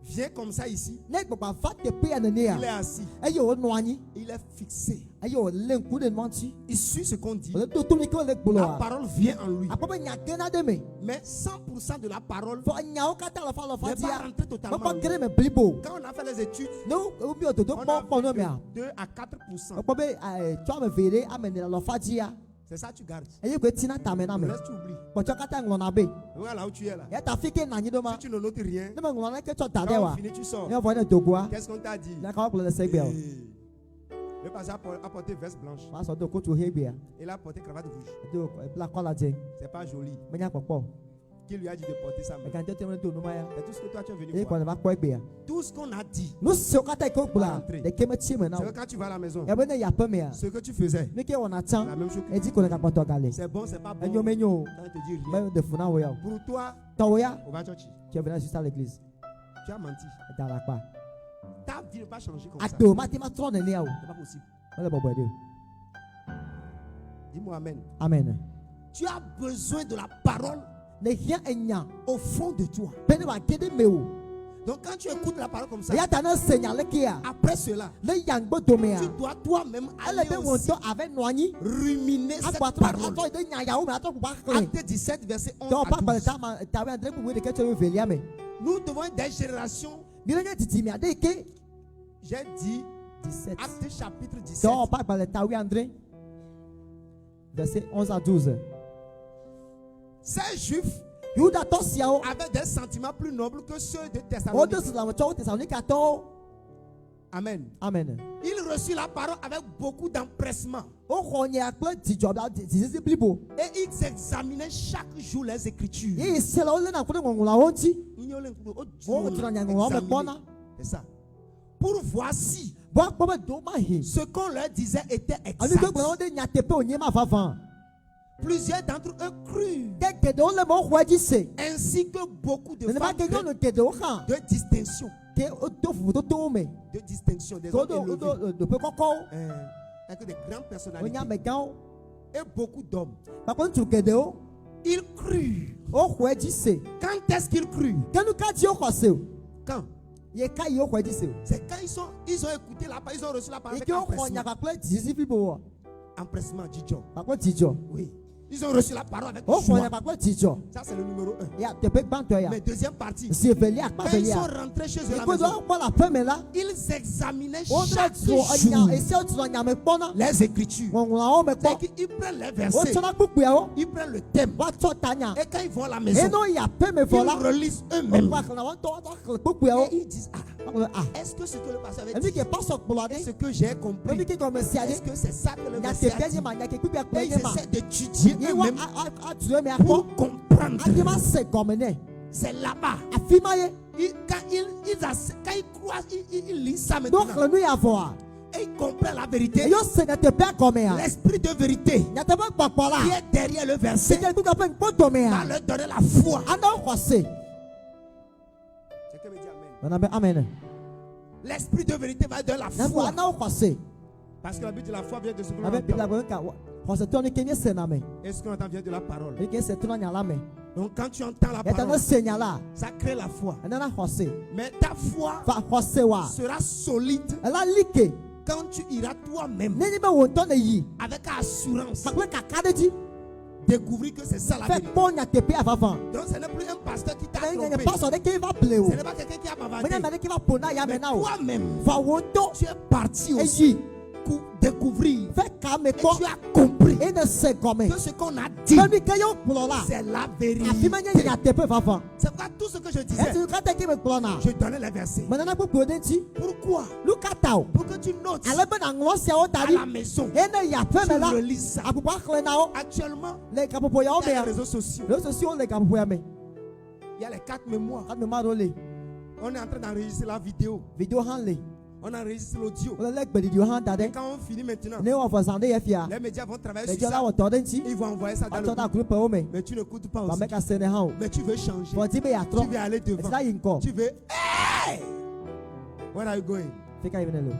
vient comme ça ici, Ne ikpokpo fa te pe ya nene il est ya. assis, E yo no anyi. il est fixé. E yo len ku de nwanti. Il suit ce qu'on dit. O to to mi ko le gbolo La a. parole vient en lui. Apobe nya gena de me. Mais 100% de la parole Fo nya o kata la fa n'est pas dia. rentré totalement Papa en lui. kere me blibo. Quand on a fait les études, No, o bi o to to on po a po no vu me a. que 2 à 4%. Apobe twa me vere amene la fa dia. C'est ça que tu gardes. E yo ko tina ta me na Le me. reste, tu oublies. Po cho kata nglo na be. Voilà là où tu es là. Ya ta fike na nyi do ma. Si tu ne notes rien, Ne me nglo na ke cho ta de quand on wa. finit, tu sors. Ne vo ne to gwa. Qu'est-ce qu'on t'a dit? Na ka ko le segbe. Le pasteur a porté veste blanche. Ma so do ko to hebia. Il a porté cravate rouge. Do la kola je. C'est pas joli. Me nya popo. Qui lui a dit de porter ça? E kan te te me to no ma ya. C'est tout ce que toi tu es venu E ko voir. na ba ko egbe ya. Tout ce qu'on a dit. No se o kata ko kula. De ke me chi me na. C'est que quand tu vas à la maison, E be ne ya pe me ya. ce que tu faisais, Me ke wona c'est chan. la même chose que E di ko na ka poto gale. c'est bon, c'est pas bon. Enyo menyo. Quand on te dit rien. Me de funa wo ya. Pour toi, To ya. on va à church. Tu es venu juste à l'église. Tu as menti. Dans la quoi. Ta vie ne va pas changer comme ça. Ato mati ma tron ne ya o. C'est pas possible. Ole bobo de. Dis-moi amen. Amen. Tu as besoin de la parole Ne hia enya. au fond de toi. Bene wa kede me o. Donc quand tu écoutes la parole comme ça, Ya ta na senyale ke ya. après cela, Le yang bo do me ya. tu dois toi-même Ele aller be won aussi to avec noani. ruminer cette Akwa to parole. ato de nya ya o me ato ku ba kle. Acte 17, verset 11 To pa à pa 12. ta ma ta we andre ku we de ke to velia me. Nous devons être des générations, Ni le nya titi mi ade ke j'ai dit, 17. Acte chapitre 17. To pa pa le ta we andre. Verset 11 à 12. Ces juifs Yuda to sia o. avaient des sentiments plus nobles que ceux de O de Thessalonique. la cho Thessalonica to. Amen. Amen. Ils reçurent la parole avec beaucoup d'empressement. O khonye akple ti job da ti blibo. Et ils examinaient chaque jour les écritures. Ye se la o le na ko ngong la onti. Oh, tu n'as rien compris. C'est ça. Pour voir si Bo ko be do ma hi. ce qu'on leur disait était Ani ko exact. gbo de nya tepe onye ma favan. Plusieurs d'entre eux crurent, Ke de o le mo khwaji se. ainsi que beaucoup de Ne ba femmes ke no ke de o khan. de distinction. Ke o to fu to me. De distinction, des Ko hommes élevés. do pe koko. Avec des grandes O personnalités. nya me gan. Et beaucoup d'hommes. Pa ko tu ke de o. Ils crurent. O khwaji se. Quand est-ce qu'ils crurent? Ke nu ka ji o khose o. Quand? Ye ka yi o khwaji se. C'est quand ils ont écouté la parole, ils ont reçu la parole E avec ke o empressement. khonya ka ple ti blibo. Empressement, dit John. Pa ko ti jo. Oui. Ils ont reçu la parole avec O joie. khonya ka ple ti jo. Ça, c'est le numéro 1. Ya te pe banto ya. Mais deuxième partie, Se velia pa quand ils sont velia. rentrés chez eux à E la ko do maison, ko la pe me la. ils examinaient O chaque na zo anya jour ese o tu nya me pona. les écritures. Ngongla o me po. C'est qu'ils prennent les O versets, tsona kpukpu ya o. ils prennent le thème. Wa to tanya. Et quand ils vont à la E maison, no ya pe me ils vola. relisent eux-mêmes. Wa kana wa to kpukpu ya o. Et ils disent, Ah. est-ce que ce que le pasteur avait Emi dit, ke paso kpulade. est-ce que j'ai compris? Emi ke ko me si ade. Est-ce que c'est ça que le Nya verset te a dit? penye ma nya ke kpukpu ya Et ils penye ma. essaient d'étudier Iwa eux-mêmes a tu me akpo. pour comprendre. Adi ma se gomene. C'est là-bas. Afima ye. Quand ils croient, ils lisent ça Donc maintenant. le nu ya vo. Et ils comprennent la E vérité. yo se na te pe gome ya. L'esprit de vérité Nya te ba gbagbo qui la. est derrière le Se verset ke kpukpu pe nkpo me va ya. leur donner la foi. Ana o khose. Quelqu'un me dit amen. Bana be amen. L'esprit de vérité va leur donner la Na bo foi. ana o khose. Parce que la Bible de la foi vient de ce que l'on Abe bi la entend. go ka. Khose to ni kenye se na me. Et ce qu'on entend vient de la parole. E ke se to na nya la me. Donc quand tu entends la Ya ta no parole, se nya la. ça crée la foi. Ana na khose. Mais ta foi Fa khose wa. sera solide Ela like. quand tu iras toi-même Neni be won to na yi. avec assurance Pa pe ka ka de ji. découvrir que c'est ça la Fe vérité. po nya te pe avavan. Donc ce n'est plus un pasteur qui t'a Na nya trompé. pastor de ke va play o. Ce n'est pas quelqu'un qui a Me bavardé. nya me ke va pona ya me Mais na o. toi-même, Va won to. tu es parti E aussi yi. découvrir. Fe ka me Et ko. tu as compris E ne se gome. que ce qu'on a dit, Baby ke yo kplo la. c'est la Afima nya vérité. nya te pe vavan. C'est pourquoi tout ce que je E disais, tu ka te ke me kplo na. je donnais les versets. Me na kpukpu de ti. Pourquoi? Look at out. Pour que tu notes Ale be na nglo se o à tari. la maison. E ne ya pe me Tu la. relises ça. Apupo akle na o. Actuellement, Le kapopo ya o il me y a ya. les réseaux sociaux. Le socio le kapopo ya me. Il y a les 4 mémoires. Ka me ma do le. On est en train d'enregistrer la vidéo. Video han le. On enregistre l'audio. On lek bedi dio han tade. Quand on finit maintenant, Ne wa fo sande ye fia. les médias vont travailler Me sur jo la ça. wo to den chi. Ils vont envoyer ça dans Wa le to da groupe. group o me. Mais tu n'écoutes pas Ba aussi. me ka sene ha o. Mais tu veux changer. Fo ti be ya tro. Tu veux aller devant. Esa yin ko. Tu veux. Hey! Where are you going? Fika even lo.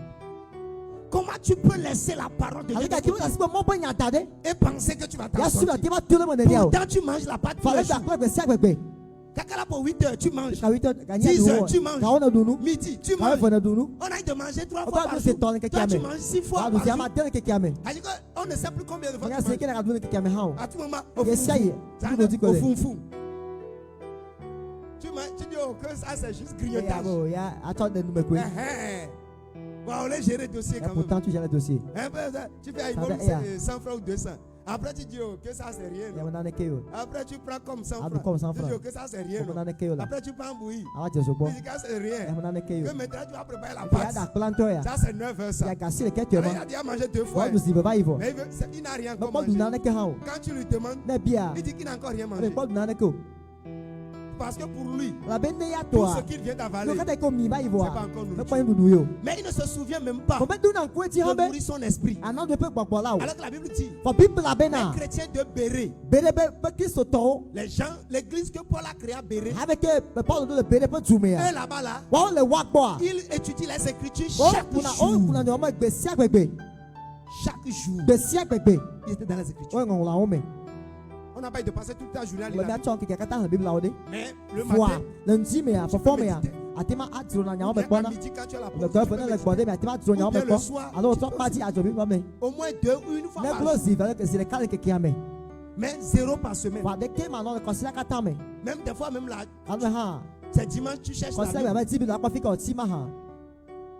Comment tu peux laisser la parole de Dieu Ali ka de ti côté mo si mo bo nya tade. et penser que tu vas Ya t'en su la sortir? ti ba tu le mo ne dia o. Pourtant, tu manges la pâte tous Fa les le da jours. ko gbe si agbegbe. Kakala pour 8 heures, tu manges. Ka wi to ka nya 10 du heures, o. tu manges. Ka ona dunu. Midi, tu Ka manges. fo na dunu. On a de manger 3 O fois ba par du jour. se ton ke Toi, tu kiame. manges 6 fois Ba du par se jour. ma den ke kiame. On ne sait plus combien de fois Nga tu se manges. ke na ka dunu ke kiame ha o. À tout moment, au Yes, ça y est. Ça Tu nous dis au que- foufou. Tu dis oh, que ça c'est juste Ya grignotage. bo ya ato de nu me ko. Bon, on les gérer le dossier Et quand même. pourtant tu gères le dossier. Un peu ça, tu fais Ça une fait, yeah. 100 francs ou 200. Après tu dis oh, que ça c'est rien. Ya mo na ne ke yo. Après tu prends comme 100 Ah, francs. comme 100 Tu dis francs. oh, que ça c'est rien. Mo non. na ne ke yo la. Après tu prends bouillie. Awa je so bo. Tu dis que c'est Ya rien. mo na ne ke yo. Que maintenant tu vas préparer la Ya da pâte. planto ya. Ça c'est 9 heures ça. Ya ga si le ke Il tu ma. a déjà mangé 2 fois. Wa du si be ba ivo. Mais il n'a rien Mo encore bo du na mangé. ne ke ha o. Quand tu lui demandes, Ne bia. il dit qu'il n'a encore rien Me mangé. bo du na ne ke o. Parce que pour lui, La ben ne ya tout to ce a. qu'il vient Lo d'avaler, ka te ko mi ba ivo c'est a. pas encore Me nourriture. po yin du yo. Mais il ne se souvient même pas Ko be du na ko ti ha de be. nourrir son esprit. Anan de pe gbagbo la o. Alors que la Bible dit, For people la be les na. chrétiens de Béret, Bele be Kristo to. les gens, l'église que Paul a créée à Béret, Avec be Paul do le bele pe tu me eux ya. là-bas là, Wa le wa gbo a. ils étudient les écritures O chaque kuna jour. ne o ma gbe si agbegbe. Chaque jour, Gbe si agbegbe. ils étaient dans les écritures. O ngon la o me. On n'a pas eu de passer toute la journée à lire Le la bia Bible. chon ke ka ta Bible la o de. Mais le Foi, matin, le nti me ya, tu fofo peux me ya. méditer. Atema atiro na nya o be Bien kpona. à midi quand tu as la Le pause, go tu fe peux na le méditer. gbode me atema atiro nya o be Ou bien kpo. le soir, Alors tu so peux pa di ajo bi ba me. Au moins 2 ou une fois Ne par glo jour. zi vele ke zile kale ke kiame. Mais 0 par semaine. Wa de ke ma no le kosila ka ta me. Même des fois, même là, Anu ha. c'est dimanche, tu cherches la Kosila Bible. ba ti bi la kwa fika o ti ma ha.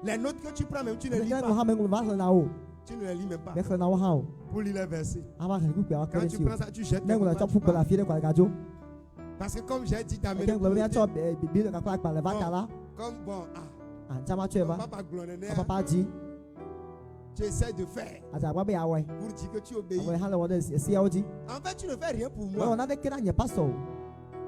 Les notes que tu prends, même tu ne Ne lis ke pas. mo ha me ngulu ba na o. Tu ne les lis même pas. Me khle na o ha o. Pour lire les versets. Aba ke ku pe wa Quand kele tu ti o. prends ça, tu jettes. Ne ngulu tes cha pages, pu tu pe la pars. fi de kwa ga jo. Parce que comme j'ai dit, E t'as ke ngulu ya cho bi le ka kwa pa le va ta la. comme bon, An chama chwe ba. papa glonné, Papa di. tu essaies de faire Aja ba be ya we. pour dire que tu obéis. We ha le wo de si ya o di. En fait, tu ne fais rien pour We moi. ona de ke na nye pastor.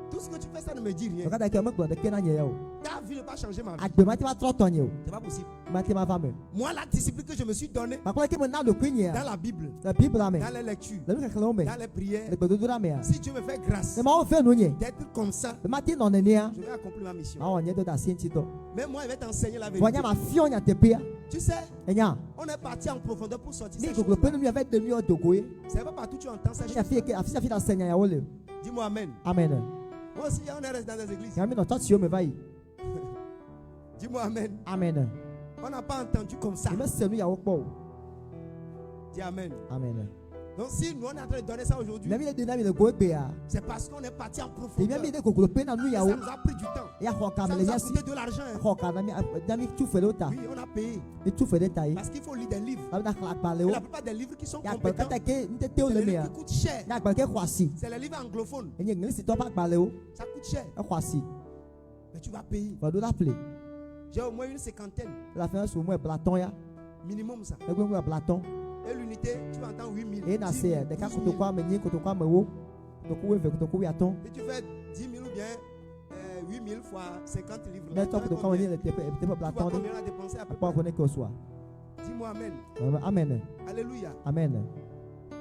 Tout ce que tu fais, ça ne me dit rien. O ka da ke me gbo de ke na nye o. Ta vie ne va pas changer ma vie. Agbe ma ti ba tro tonye o. C'est pas possible. Ma ti ma va me. Moi, la discipline que je me suis donnée Ma kwa ke me na do kwenye. dans la Bible, La Bible la me. dans les lectures, Le mi ka khle o me. dans les prières, Le gbo do la me ya. si Dieu me fait grâce Le ma o fe no nye. d'être comme ça, Le ma ti no ne nia. je vais accomplir ma mission. Ma o nye do da sin ti to. Mais moi, je vais t'enseigner la Wa vérité. nya ma fi o nya te pe ya. Tu sais, Enya. on est parti en profondeur pour sortir Ni ces ko choses. pe no mi avec de mi o dogo ye. C'est pas partout que tu entends ces Ya choses. fi ke afisa fi da senya ya o le. Dis-moi Amen. Amen. Moi aussi, on est resté dans les églises. Ya mi no touch yo me vai. Dis-moi Amen. Amen. On n'a pas entendu comme ça. E me se nu ya o po. Dis Amen. Amen. Donc si nous on est en train de donner ça aujourd'hui, Na mi de na mi le go egbe ya. c'est parce qu'on est parti en E mi profondeur. mi de kokolo pe na nu Et ya ça o. nous a pris du temps. Ya ho ka Ça me le nous a ya si. coûté de l'argent. Hein. Ho ka na mi tu fe lo ta. Oui, on a payé. E tu fe de ta yi. Parce qu'il faut lire des livres. La na kla pa le Et o. la plupart des livres qui sont Ya gba compétents, ka ta ke nte te c'est o le les me livres ya. qui coûtent cher. Ya gba ke kwasi. C'est les livres anglophones. Enye ngli si to pa gba le o. Ça coûte cher. E kwasi. Mais tu vas payer. Wa do la ple. J'ai au moins une cinquantaine. La fin so mo e platon ya. Minimum ça. E gbe mo platon. Et l'unité, tu entends 8000. E na 10 se 000, de ka 12 ko 000. to kwa me nyi ko to kwa me wo. To ko we fe ko to ko ya ton. Et tu fais 10 000 ou bien 8000 fois 50 livres. Me to ko to kwa Combien? ni le te pe Tu vois platon de. combien on a dépensé à peu Pa près? ko ne ko so. Dis-moi Amen. Amen. Alléluia. Amen.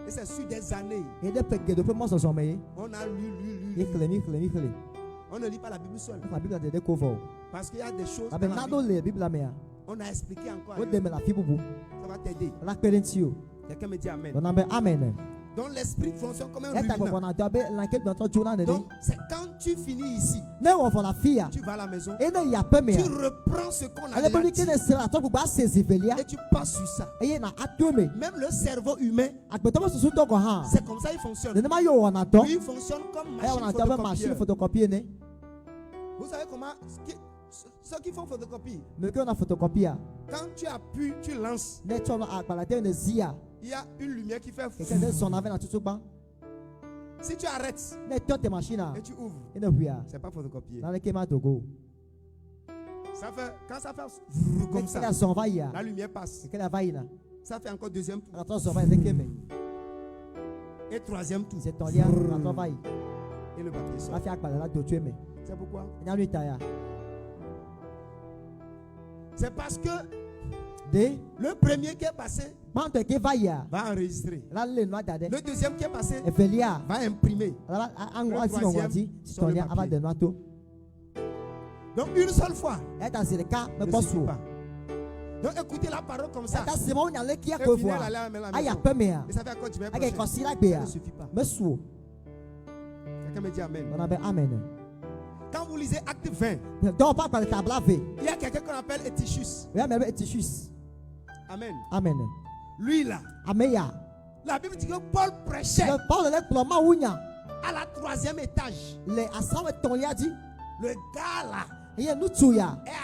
Et c'est sur des années. E de pe ge do pe mo so so me. On a lu. E kle mi kle. On ne lit pas la Bible seule. La Bible de ko fo. Parce qu'il y a des choses. Abe dans la na do Bible. le Bible la me ya. On a expliqué encore. O de me la fi bubu. Ça va t'aider. La parenti o. Quelqu'un me dit Amen. On ambe amen. Donc l'esprit fonctionne comme un E ta ko ruminant. na do be la ke do to juna ne ni. Donc c'est quand tu finis ici, Ne wo fo la fi ya. tu vas à la maison, E ne ya pe me tu ya. reprends ce qu'on a Ale déjà boni ke dit ne se la to gba se zivelia. et tu passes sur ça. E ye na atume. Même le cerveau humain, Agbeto mo susu to ko ha. c'est comme ça il fonctionne. Ne ma yo wona to. Lui, il fonctionne comme E wona to be machine machine photocopie ne. Vous savez comment ceux qui font photocopie, Me ke na photocopie ya. quand tu appuies, tu lances, Ne cho na akpala te ne zia. il y a une lumière qui fait Ke ke ne son ave na tutu ba. Si tu arrêtes Ne to te machine a. et tu ouvres, E ne huya. c'est pas photocopier. Na ne ke ma dogo. Ça fait, quand ça fait Comme comme ça ça, la son va ya. la lumière passe. Ke la va ina. Ça fait encore deuxième tour Ka to son va ne ke me. et troisième tour. C'est ton lien ka to va yi. Et le papier sort. Ba fi akpala la do tu me. C'est pourquoi? Nya lui ta ya. C'est parce que Le premier qui est passé va enregistrer. Le deuxième qui est passé va imprimer. Le troisième, sur le papier. Donc une seule fois ne suffit pas. Donc écoutez la parole comme ça. Et final, aller à la maison. Et ça fait encore du même prochain. Ça ne suffit pas. Quelqu'un me dit Amen. Quand vous lisez Acte 20, il y a quelqu'un qu'on appelle Étichus. Amen. Lui là, la Bible dit que Paul prêchait à la 3e étage. Le gars là est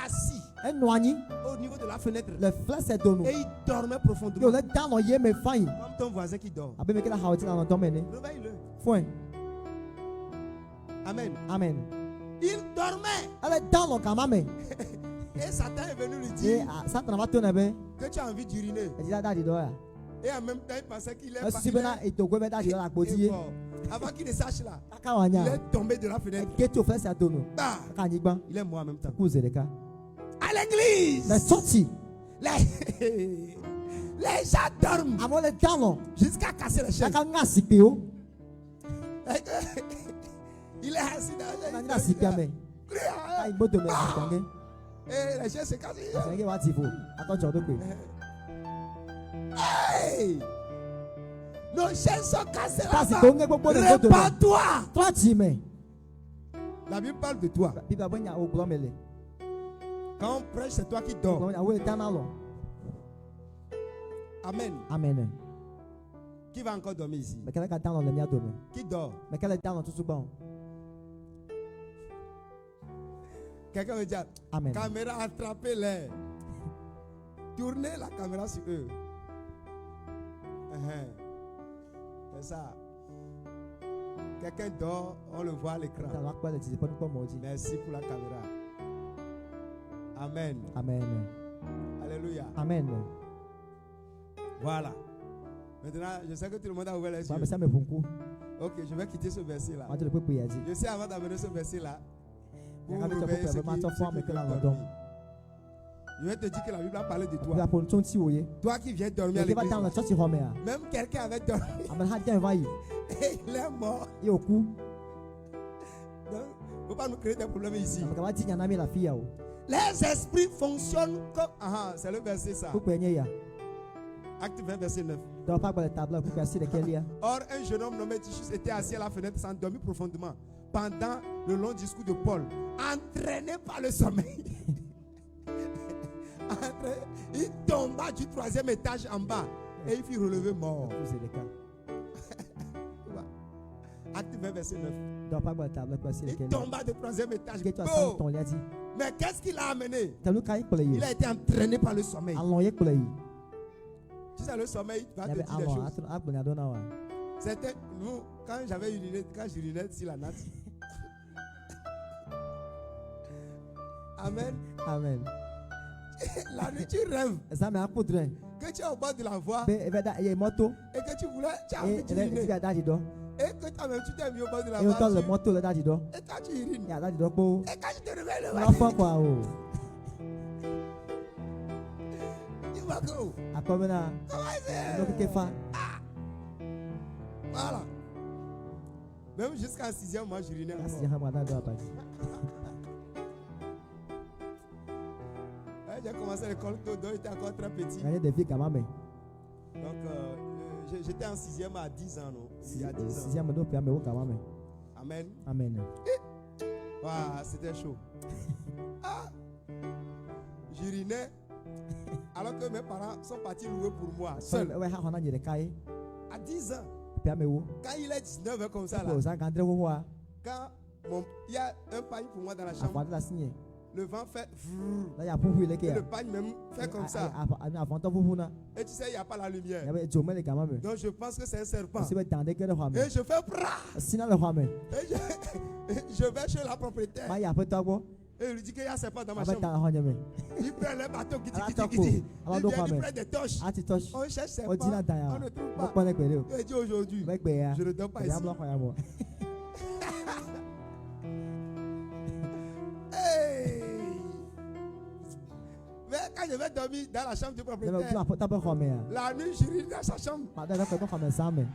assis au niveau de la fenêtre et il dormait profondément. Comme ton voisin qui dort. Réveille-le. Amen. Il dormait. Et Satan est venu lui dire que tu as envie d'uriner. Et en même temps, il pensait qu'il est parti. Avant qu'il ne sache là, il est tombé de la fenêtre. Bah, il est mort en même temps. À l'église, les gens dorment jusqu'à casser les chaises. Il est assis dans et les chaises se cassent. Hey! Nos chaises sont cassées là-bas. Répare-toi. La Bible parle de toi. Quand on prêche, c'est toi qui dors. Amen. Qui va encore dormir ici? Qui dort? Quelqu'un veut dire caméra, attrapez-les. Tournez la caméra sur eux. C'est ça. Quelqu'un dort, on le voit à l'écran. Merci pour la caméra. Amen. Alléluia. Voilà. Maintenant, je sais que tout le monde a ouvert les yeux. Ok, je vais quitter ce verset-là. Je sais avant d'amener ce verset-là. Je vais te dire que la Bible a parlé de toi. Toi qui viens dormir à l'église. Même quelqu'un avait dormi. Et il est mort. Donc, il ne faut pas nous créer des problèmes ici. Les esprits fonctionnent comme... c'est le verset ça. Acte 20, verset 9. Or, un jeune homme nommé Tichus était assis à la fenêtre, s'endormit profondément pendant le long discours de Paul, entraîné par le sommeil. Il tomba du 3e étage en bas et il fut relevé mort. Acte 20, verset 9. Il tomba du 3e étage. Oh. Mais qu'est-ce qu'il a amené? Il a été entraîné par le sommeil. Tu sais, le sommeil va te dire des choses. C'était nous, quand j'urinais sur la natte. Amen. La nuit, tu rêves que tu es au bord de la voie et que tu as envie d'uriner. Et que toi-même tu t'es mis au bord de la voie et quand tu urines et quand tu te réveilles le matin, tu vas go. Comment c'est? Voilà. Même jusqu'à 6e, moi j'urinais encore. J'ai commencé l'école, Todo était encore très petit. Donc, j'étais en 6e à 10 ans, non? Il y a 10 ans. Amen. Wow, c'était chaud. J'urinais alors que mes parents sont partis louer pour moi, seuls. À 10 ans. Quand il est 19 comme ça, là, quand il y a un pagne pour moi dans la chambre, le vent fait et le pagne même fait comme ça. Et tu sais, il n'y a pas la lumière. Donc je pense que c'est un serpent. Et je fais bras. Et je vais chez la propriétaire. Et il lui dit qu'il y a un serpent dans ma chambre. Il prend le bateau, il prend des torches. On cherche serpent, on ne trouve pas. Il dit aujourd'hui, je ne dors pas ici. Mais quand devais dormir dans la chambre du Ne me propriétaire. pas taper comme ça. La nuit, je ris dans sa chambre. Pas d'accord comme ça mais.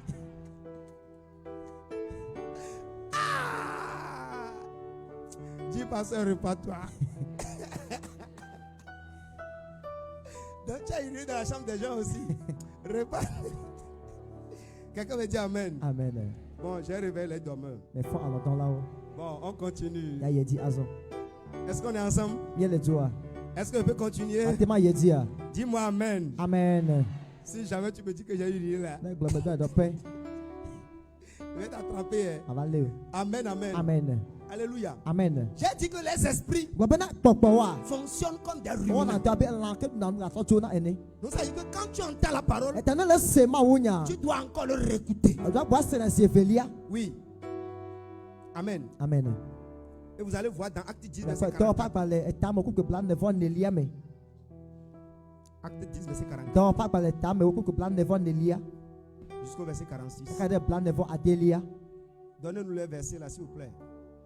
Ah! Dis, pasteur, repars-toi. Donc, tu as uri dans la chambre des gens aussi. Repars. Quelqu'un me dit Amen. Amen. Bon, j'ai réveillé les dormeurs. Mais faut alors dans là-haut. Bon, on continue. Ya dit azo. Est-ce qu'on est ensemble? Y'a le joie. Est-ce qu'on peut continuer? Atema y'a dit. Dis-moi Amen. Amen. Si jamais tu me dis que j'ai uri là, Ne gloire pas de paix. je vais t'attraper. Hein. Avalé. Amen, amen. Amen. Alléluia. Amen. J'ai dit que les esprits Globena pokpowa. fonctionnent comme des On a ruminants. dabé l'enquête dans la sortuna ene. Donc ça veut dire que quand tu entends la parole, Éternel le sema wunya. tu dois encore le réécouter. On doit boire c'est la sievelia. Oui. Amen. Amen. Et vous allez voir dans Acte 10, Mais verset pas 44. parler etamo ku plan de von nelia me. Acte 10, verset 44. Donc pas parler etamo ku plan de von nelia. Jusqu'au verset 46. Kada plan de von adelia. Donnez-nous les versets là, s'il vous plaît.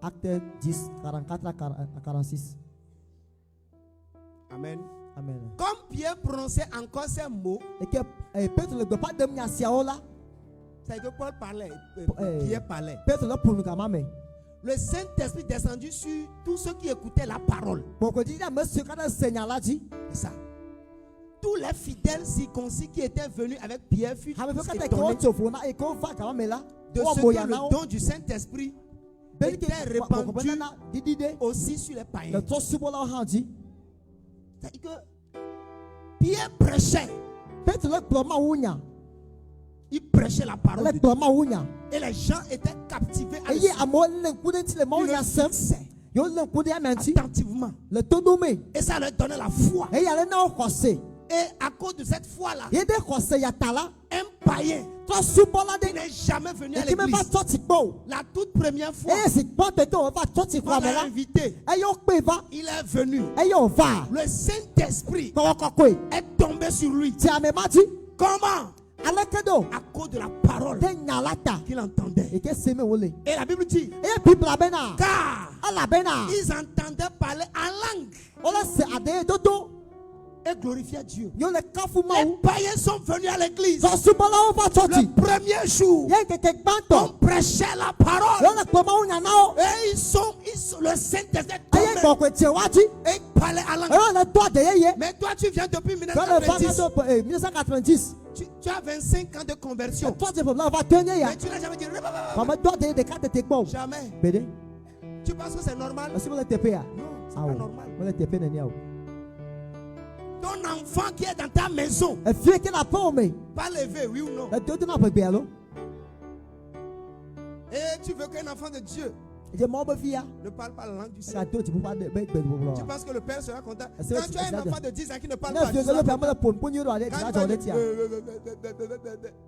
Acte 10 44 à 46. Amen. Amen. Comme Pierre prononçait encore ces mots, Et que Petre le pas de mia siaola. c'est que Paul parlait, Eh. Pierre parlait. Petre le pour nous gamame. Le Saint-Esprit descendu sur tous ceux qui écoutaient la parole. Beaucoup dit monsieur kada senyala dit. C'est ça. Tous les fidèles circoncis qui étaient venus avec Pierre furent Ha me tous fait kada étonnés ko tofona e ko fa gamame là. de ce que le don du Saint-Esprit était répandu aussi sur les païens. Le to subola handi. C'est-à-dire que Pierre prêchait. Petre le ploma wunya. Il prêchait la parole Le de Dieu. ploma wunya. Et les gens étaient captivés à Eye amo le kudenti le Ils mawunya le sem. fixaient Yo le kudi amenti. attentivement. Le todome. Et ça leur donnait la foi. E ya le na okose. Et à cause de cette foi-là, Ye de kose ya tala. un païen To subola qui de. n'est jamais venu à E ki me va l'église, to ti po. la toute première fois, E si po te to va to ti on kwa me l'a la. invité. E yo pe va. Il est venu. E yo va. Le Saint-Esprit Ko ko kwe. est tombé sur lui. Ti ame mati. Comment? Alekedo. À cause de la parole De nyalata. qu'il entendait. E ke seme wole. Et la Bible dit, E people abena. car Ala bena. ils entendaient parler en langue Ola se ade dodo. et glorifiaient Dieu. Yo le kafu Les mau. païens sont venus à l'église. To subola o va choti. Le premier jour, Ye ke on banto. prêchait la parole. Yo le ploma wunya nao. Et ils sont le Saint-Esprit est Aye tombé ko ko ti waji. et ils parlaient en langue. E yo le to de ye. Mais toi, tu viens depuis Quand le vent 1990. 1990. Tu as 25 ans de conversion. Toi tu peux là va tenir ya. Mais tu n'as jamais dit. Comme toi de carte te bon. Jamais. Bede. Tu penses que c'est normal? Parce que vous le TP ya. Non, c'est Ah pas oui. normal. Vous le TP nenia. Ton enfant qui est dans ta maison, E fie que la pomme. pas levé, oui ou non? Le tout na pe belo. Et tu veux qu'un enfant de Dieu Je m'en be fia. ne parle pas la langue du Ça ciel. tu peux pas de be Tu penses que le père sera content? Quand C'est tu as un ça. enfant de 10 ans qui ne parle Na pas, fie tu que seras le content. père me pon yo ale Quand ti la il jode parle tia.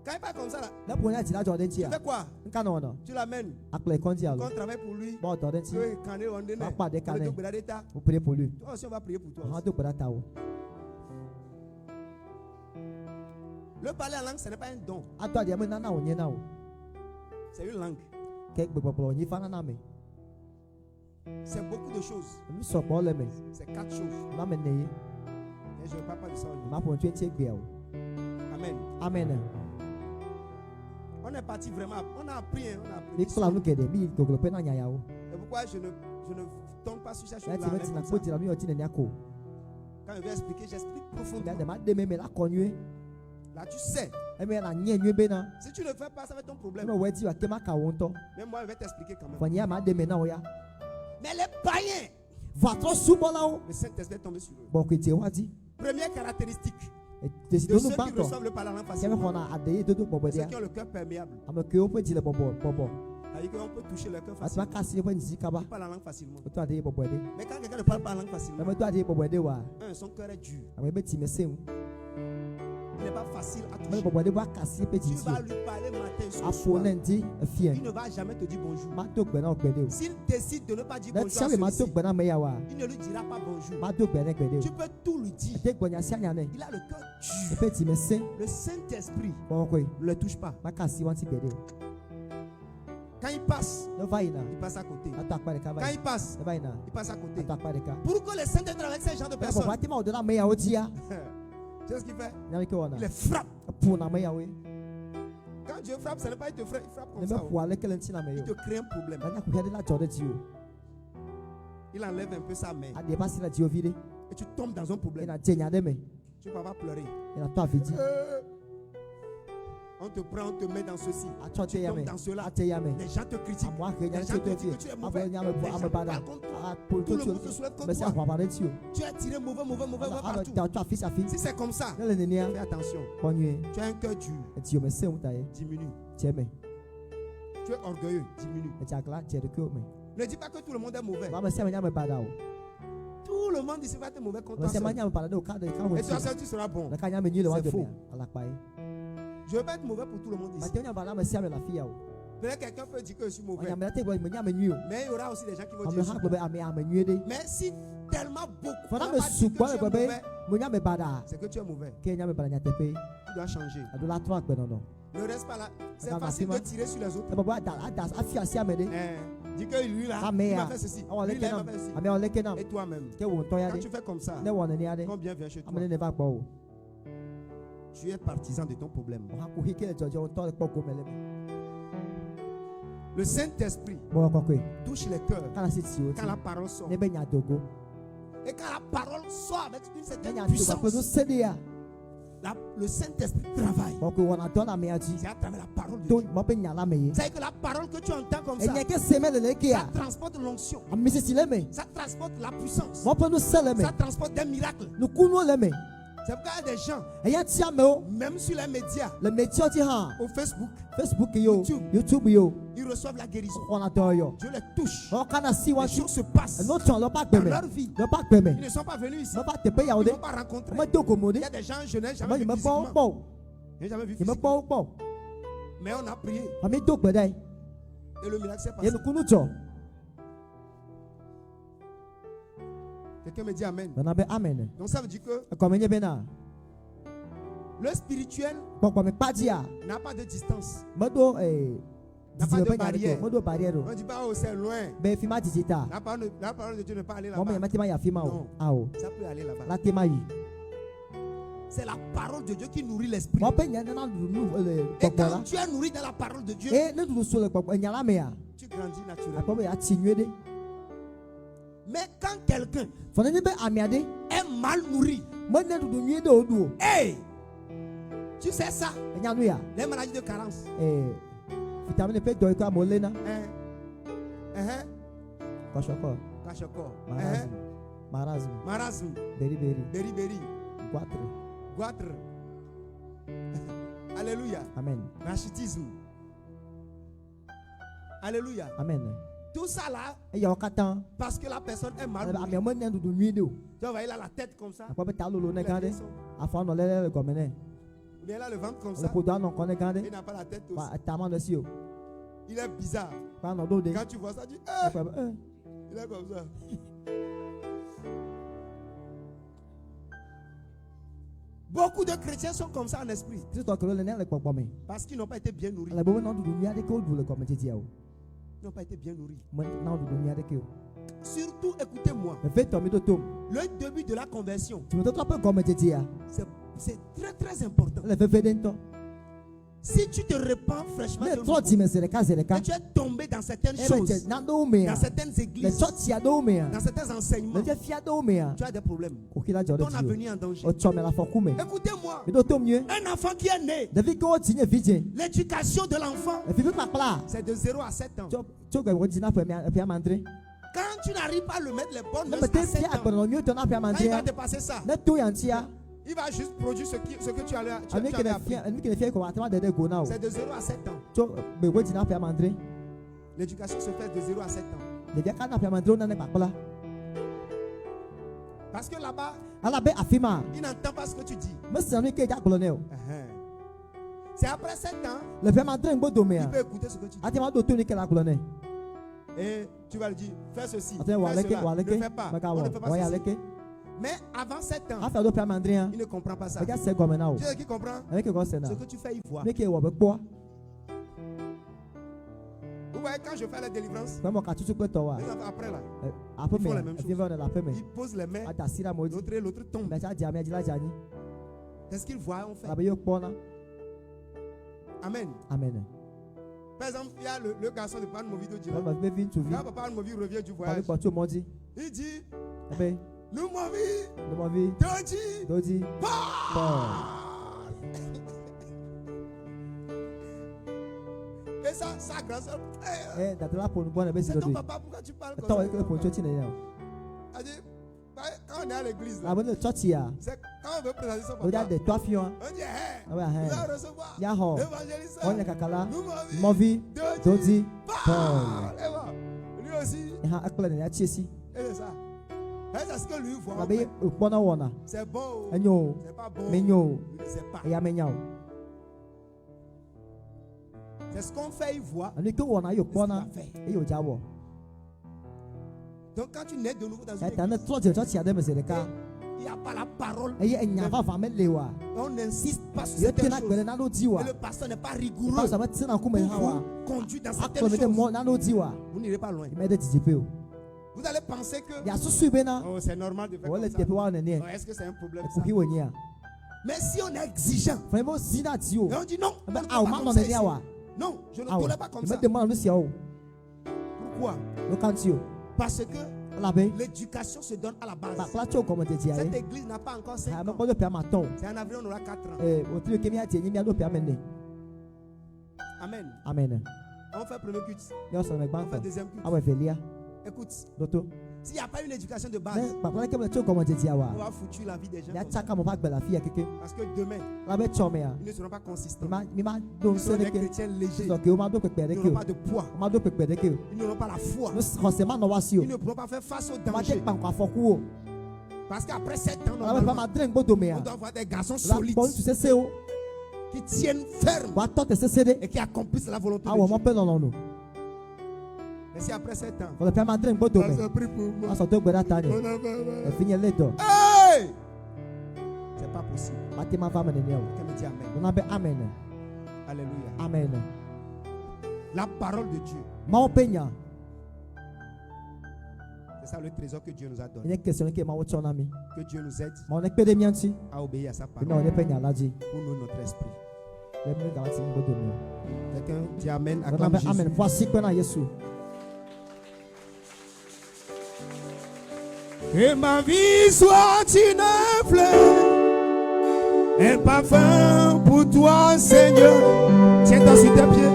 quand il parle comme ça, là, Na pon ya ti la jode tu tia. fais quoi? Nka no no. Tu l'amènes. Akle konti Quand alo. on travaille pour lui, Bon jode ti. tu cané on donne. Pas de canet. Toi Vous priez pour lui. aussi, on va prier pour toi. Ha aussi. do para tawo. Le parler en langue, ce n'est pas un don, Atwa dia me na na onye na o. c'est une langue. Ke gbe popolo onye fa na na me. C'est beaucoup de choses. Mi so po le me. C'est 4 choses. Na me neye. Et je ne parle pas de ça aujourd'hui. Ma pon 20 gbe o. Amen. Amen. On est parti vraiment. On a appris. Hein, on a appris. Ni kula nu kede mi goglo pe na nya ya o. C'est pourquoi je ne tombe pas sur cette Ya chose-là. ti me ti na Même po comme ti ça. la nu yo ti ne nya ko. Quand je vais expliquer, j'explique Ya profondément. de ma de me la konyu. Là, tu sais. E me na nye nyu be na. Si tu ne fais pas, ça va être ton problème. No we ti wa ke ma ka won to. Mais moi, je vais t'expliquer quand même. Fanya ya ma de me na o ya. Mais les païens, Votre subola o. le Saint-Esprit est tombé sur eux. Bon que ti wa di. Première caractéristique E te si de do ceux nu qui banto. reçoivent le parler en langue Keme facilement, hona adeye dodo bobo ceux dia. qui ont le cœur perméable. Ame ke o pe ti le bobo bobo. C'est-à-dire qu'on peut toucher le cœur Asma facilement. kasi e pe nzi kaba. Ils parlent en langue facilement. O to adeye bobo de. Mais quand quelqu'un ne parle pas en langue facilement, Ame to adeye bobo de wa. son cœur est dur. Ame be ti me se un. Il n'est pas facile à Ame toucher. bobo de wa kasi e pe Tu ti ti. vas lui parler matin, soir, Afo soir. nenti e fie. Il ne va jamais te dire bonjour. Ma to gbe na o gbe de o. S'il décide de ne pas dire Na bonjour à ti ma to celui-ci, gbe na me ya wa. il ne lui dira pas bonjour. Ma to gbe na gbe de Tu o. peux tout lui dire. Te gbe nya sia nya ne. Il a le cœur E dur. pe ti me se. Le Saint-Esprit Bon ko. ne le touche pas. Ma kasi wan ti gbe de o. Quand il passe ne va ina. à côté. Attaque pas de cas. Quand il passe Ne va ina. à côté. Attaque pas de cas. Pourquoi le Saint-Esprit avec ces gens de Pour personnes? voir tima odona meya otia. Tu sais ce qu'il fait? Nyami ke wana. Il les frappe. Pour na meya we. Quand Dieu frappe, ce n'est pas il te frappe, il frappe Ne comme me ça. pour aller que l'enti na Il meyo. te crée un problème. Banya ku hede la jode ti o. Il enlève un peu sa main. A dépassé la dio vide. Et tu tombes dans un Et problème. na tenya de me. Tu ne vas pas pleurer. Et na to afiji. On te prend, on te met dans ceci. A chote Tu ya tombes me. dans cela. A te ya me. Les gens te critiquent. Moi que Les nyami gens te te to disent que tu es mauvais. Abo nyami Les po gens amebada. parlent contre toi. A pour Tout to le monde te souhaite Mais contre c'est toi. quoi parler ti o. Tu es tiré mauvais, va partout. Ta to afisi Si afi. c'est comme ça, Ne le nenia. fais attention. Bonne nuit. Tu as un cœur dur, Et ti o me se mutaye. diminue. Tieme. Tu es orgueilleux, diminue. Et ti agla ti de ko me. Ne dis pas que tout le monde est mauvais. Ba me se nyami bada o. Tout le monde ici va être mauvais contre Me se toi. nyami bada de o ka de ka wo. Et toi seul, tu seras bon. La ka nyami nyi le wa C'est de faux. me. Ala pa yi. Je ne veux pas être mauvais pour tout le monde Ba ici. te nyami bada me se me la fi ya o. Peut-être quelqu'un peut dire que je suis mauvais. Nyami te go me nyami nyi o. Mais il y aura aussi des gens qui vont Ame dire que je ha suis go be mauvais. ame nyi de. Mais si tellement beaucoup Fana on me va dire su que kwa tu le es go be. mauvais, Mo nyami bada. c'est que tu es mauvais. Ke nyami bada nya te pe. Tu dois changer. Ado la tro akbe no no. Ne reste pas là. C'est Regarde, facile de Massima. tirer sur les autres. E baba da afi asi ame de. Dis que lui là, Ah, il mais m'a fait ceci. awa Lui le là, il kenam. m'a fait ceci. Ame o le kenam. Et toi-même, Ke wo nto ya quand de. tu fais comme ça, Ne wo ne ni ade. combien vient chez toi? Ame ne va gbo o. Tu es partisan de ton problème. O ha ku hike le jojo o to le poko mele. Le Saint-Esprit Bo ko ko. touche les cœurs Kana si ti o ti. quand la parole sort. Ne be nya dogo. Et quand la parole sort avec une Ne certaine nya dogo ko no puissance, se de ya. le Saint-Esprit travaille. Bo ko wona do na me aji. C'est à travers la parole de To Dieu. mo be nya la me ye. C'est que la parole que tu entends comme E ça, nya ke se me le ke ça ya. transporte l'onction, Ami si si le me. ça transporte la puissance, Mo pe no se le me. ça transporte des miracles. No kunu le me. C'est pourquoi il y a des gens, E ya ti ame o. même sur les médias, Le métier ti ha. au Facebook, Facebook yo. YouTube. YouTube yo. ils reçoivent la guérison. On adore yo. Dieu les touche. O kana si wa Les tu. choses se passent No ton lo pa dans gbe me. leur vie. Lo pa gbe me. Ils ne sont pas venus ici. Mo ba te pe ya o Ils de. ne vont pas rencontrer. Mo do ko mo de. Il y a des gens, je n'ai Mo jamais vu me po physiquement. po. Je n'ai jamais vu Ye me physiquement. po po. Mais on a prié. Ami do gbe dai. Et le miracle s'est Ye passé. no kunu jo. Quelqu'un me dit Amen. Na be amen. Donc ça veut dire que E ko me nye be na. le spirituel Pọ̀pọ̀ mi pàdé à. n'a pas de distance. Mo do N'a pas de barrière. Mo do barrière o. On ne dit pas, oh, c'est loin. Bẹ́ẹ̀ fi má jìjì ta. La parole de Dieu ne peut pas aller Mo mọ̀ là-bas. yẹn mẹ́tí má yà fi má o. Non. A o. Ça peut aller là-bas. Láti má yìí. C'est la parole de Dieu qui nourrit l'esprit. Mo bẹ́ yẹn nínú dùdú Et pọ̀pọ̀ la. quand tu es nourri dans la parole de Dieu, E ne dùdú so le pọ̀pọ̀ ẹ̀yàn lámì à. tu grandis naturellement. Àpọ̀ bẹ́ẹ̀ yà ti nyue de. Mais quand quelqu'un Fọ̀nà ní bẹ́ àmì àdé. est mal nourri, Mo ne dùdú nyue de o du o. hey, tu sais ça, Ẹ̀yàn nu yà. les maladies de carence. Vitamine pe dọ̀ ikọ̀ àmọ́ lé na. Kọ̀ṣọ̀kọ̀. Kachoko, Marasme. Marasme. marasme, Beri-beri. beriberi, Guatre. goitre. Alléluia. Amen. Rachitisme. Alléluia. Amen. Tout ça là, Ẹ̀yà ọ̀ka tán. parce que la personne est mal Àmì nourrie. ọmọ ní dùdú nyue de o. Tu vois, il a la tête comme ça. Àpọ̀ bẹ́ ta lolo ne gan de. Les pieds sont- Afọ nọ lẹ́lẹ́ gọ̀mẹ́ nẹ. Il a le ventre comme Le ça. produit non connaît quand Il n'a pas la tête aussi. tellement de si o. Il est bizarre. Quand on doit Quand tu vois ça, tu dis, il est comme ça. Beaucoup de chrétiens sont comme ça en esprit. Kristo kelo le ne le pọpọ mi. Parce qu'ils n'ont pas été bien nourris. Le bobe na dudu mi ade ko du le ko me tete o. Ils n'ont pas été bien nourris. Mo na dudu mi ade ke o. Surtout, écoutez-moi. Me fait to mi do tom. Le début de la conversion, Tu me to pe ko me tete ya. c'est très très important. Le fe fe den to. Si tu te répands fraîchement, Me de to ti me se le ka se le ka. et tu es tombé dans certaines E me choses, te na do me dans ya. certaines Le églises, church ya do me ya. dans certains enseignements, Le je fia do me ya. tu as des problèmes. Ko kila jode Ton ti avenir en danger. o. O cho me la fo ku me. Écoutez-moi, Me do tom nye. un enfant qui est né, David ko ti nye fije. l'éducation de l'enfant, E fi bi pa kla. c'est de 0 à 7 ans. Cho ko di na pe mi pe amandre. Quand tu n'arrives pas à le mettre les bonnes Ne notes me à te 7 fia ans, agbono mi o to na pe quand il amandre. va dépasser ça, Ne to ya ntia. il va juste produire ce que tu as tu Ami avais ke appris. fia, ami ke fia ko wa tama de go na o. C'est de 0 à 7 ans. Cho be wo di na pe amandre. L'éducation se fait de 0 à 7 ans. Le dia ka na pe amandre na ne pa kla. Parce que là-bas, Ala be afima. il n'entend pas ce que tu dis. Me se mi ke ja kolone o. C'est après 7 ans, Le pe amandre ngbo do me il a. peut écouter ce que tu dis. Ati ma do to ni ke la kolone. Et tu vas lui dire, fais ceci, Ati wa fais leke cela, wa ne leke. fais pas, Maka on wa. ne fait Wa pas ya ceci. leke. Mais avant 7 ans, Afa do pe amandre a. il ne comprend pas ça. Be ja se go me na o. Tu sais qui comprend? Ami ke go se na. Ce que tu fais, il voit. Me ke wo be po. Vous voyez, quand je fais la délivrance, Kwa mwaka tutu kwe towa. les enfants, après là, Apo Ils font me. la même chose. Vive la peme. ils posent les mains, Ata sira modi. l'autre tombe. Mais ça diamé dila jani. Qu'est-ce qu'ils voient, on fait? Abe yo pona. Amen. Amen. Par exemple, il y a le garçon de Pan Movido Kwa mwa be vin tu vi. Quand Papa Movi revient du Kwa voyage, kwa tu modi. il dit, Abe. nous Movi, Le mwa vi. Doji, Dodi. et ça, sa grand-sœur, Eh, datela ponu bona be c'est ton siro. papa, pourquoi tu parles Tawa comme ke ça? ponu choti ne ya. Elle dit, quand on est à l'église, là, Abo ne choti ya. c'est quand on veut présenter son O da papa, de toi fion. on dit, hey, Abe vous ha. allez recevoir Ya ho. l'évangéliste, Onya kakala. nous Movi, Movi. Dodi. Paul. Et voilà. Lui aussi, Ha akla ne ya chiesi. et c'est ça. Et c'est ce que lui voit. en Abe fait. ukpona wona. C'est bon, Enyo. c'est pas bon, Menyo. il ne sait pas. Ya menyao. C'est ce qu'on fait, il voit. Ani ke wona yo C'est ce qu'il pona. a fait. E yo jawo. Donc quand tu nais de nouveau dans une E ta ne église, tro je choti ya de meseleka. il n'y a pas la parole. E ye enya va va me lewa. On n'insiste pas sur Ye certaines tena gbele choses. na no diwa. Et le pasteur n'est pas Pas rigoureux ça va tina ku pour me hawa. vous conduire dans Aklo certaines me de mo choses. na no diwa. Vous n'irez pas loin. E me de tijipe o. Vous allez penser que Ya susu be na. oh, c'est normal de faire Wole comme ça. tipe wa ne ne. Oh, est-ce que c'est un problème E ça? ku ki wonya. Mais si on est exigeant, Fa mo zina ti o. et on dit non, on Be ne fait a o pas ma comme no ça ne ici. ya wa. Non, je ne A o. tolère pas comme E ça. me de mo no sia o. Pourquoi? No kanti o. Parce que La be. l'éducation se donne à la Ba base. kla cho como te dia Cette e. église n'a pas encore 5 Ha me ans. ko do pia ma ton. C'est en avril, on aura 4 ans. O ti ke mi ati enyi mi ado pia me ne. Amen. Amen. On fait premier culte. Yo so me On gban fait ko. deuxième culte. Awe felia. Écoute, Doto. s'il n'y a pas une éducation de base, Me ba kla ke me cho como te dia on wa. va foutre la vie des gens. Ya comme ça. chaka mo pa gbela fi keke. Parce que demain, La be cho me ya. ils ne seront pas consistants. Mi ma do Ils se sont de des ke. chrétiens légers. So ke o ma do pepe de Ils ke n'auront o. pas de poids. O ma do pepe de ke o. Ils n'auront pas la foi. No khose ma no wa si o. Ils ne pourront pas faire face au Ma te danger. pan kwa foku o. Parce qu'après 7 ans, La be pa ma normalement, drink bodo me on ya. doit avoir des garçons La solides bon tu se se o. qui tiennent ferme Wa to te se se de. et qui accomplissent la volonté Awo de mo Dieu. pe no no no. Mais si après 7 ans, Ko le pa ma drink bodo on me. a pris pour moi. Ma so to gbera ta ni. On a fait- E finye le do. Hey! C'est pas possible. Ma te ma va me ne ni o. Quelqu'un me dit Amen. Na be amen. Alléluia. Amen. La parole de Dieu. Ma o penya. C'est ça le trésor que Dieu nous a donné. Une question ke ma wo cho na mi. Que Dieu nous aide Ma on ekpe de mi anti. à obéir à sa No parole ne penya laji. pour nous, notre esprit. Le mi ga ti bodo me. Quelqu'un dit Amen, Na acclame be Jésus. amen. Voici que na Yesu. Que ma vie soit une fleur, un parfum pour toi, Seigneur. Tiens-toi sur tes pieds.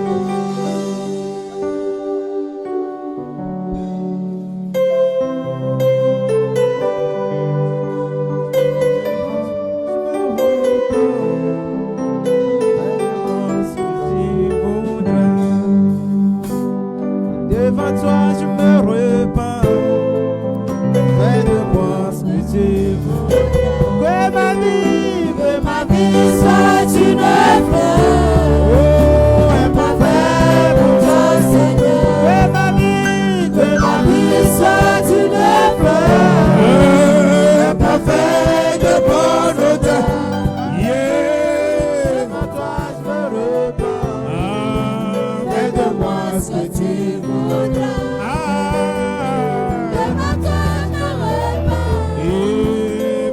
Devant toi je me repens. Fais de moi ce que tu veux. Que ma vie soit une fleur. Oh, un parfum pour toi, Seigneur. Que ma vie soit une fleur. Un parfum de bonne odeur. Yeah. Devant toi je me repens. Fais de moi ce que tu voudras.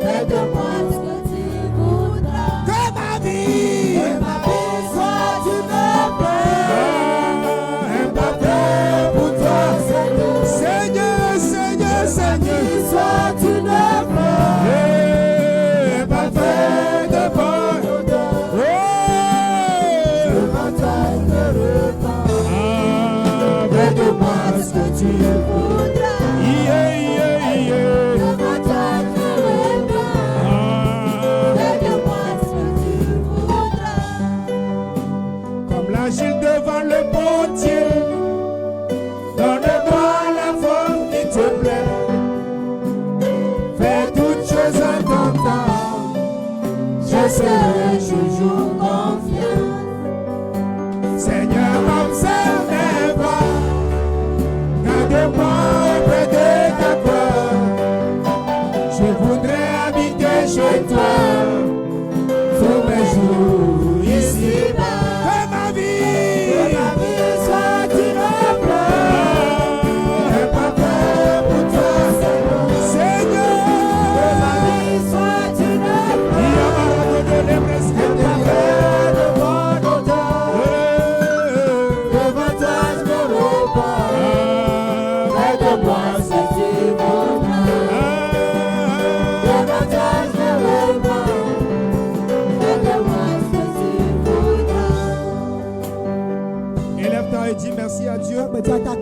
Fais de moi ce que tu voudras. Que ma vie Soit une fleur, un parfum pour toi, Seigneur. Seigneur, Seigneur, Seigneur. Soit une fleur, un parfum de bonne odeur. Devant toi je me repens. Fais de moi ce que tu voudras. Yeah, yeah, yeah. Devant toi je me repens. Fais de moi ce que tu voudras. Comme l'agile devant le bon Dieu, donne-moi la forme qui te plaît. Fais toutes choses en ton temps. Je serai toujours confiant. Seigneur, observe mes pas. Garde-moi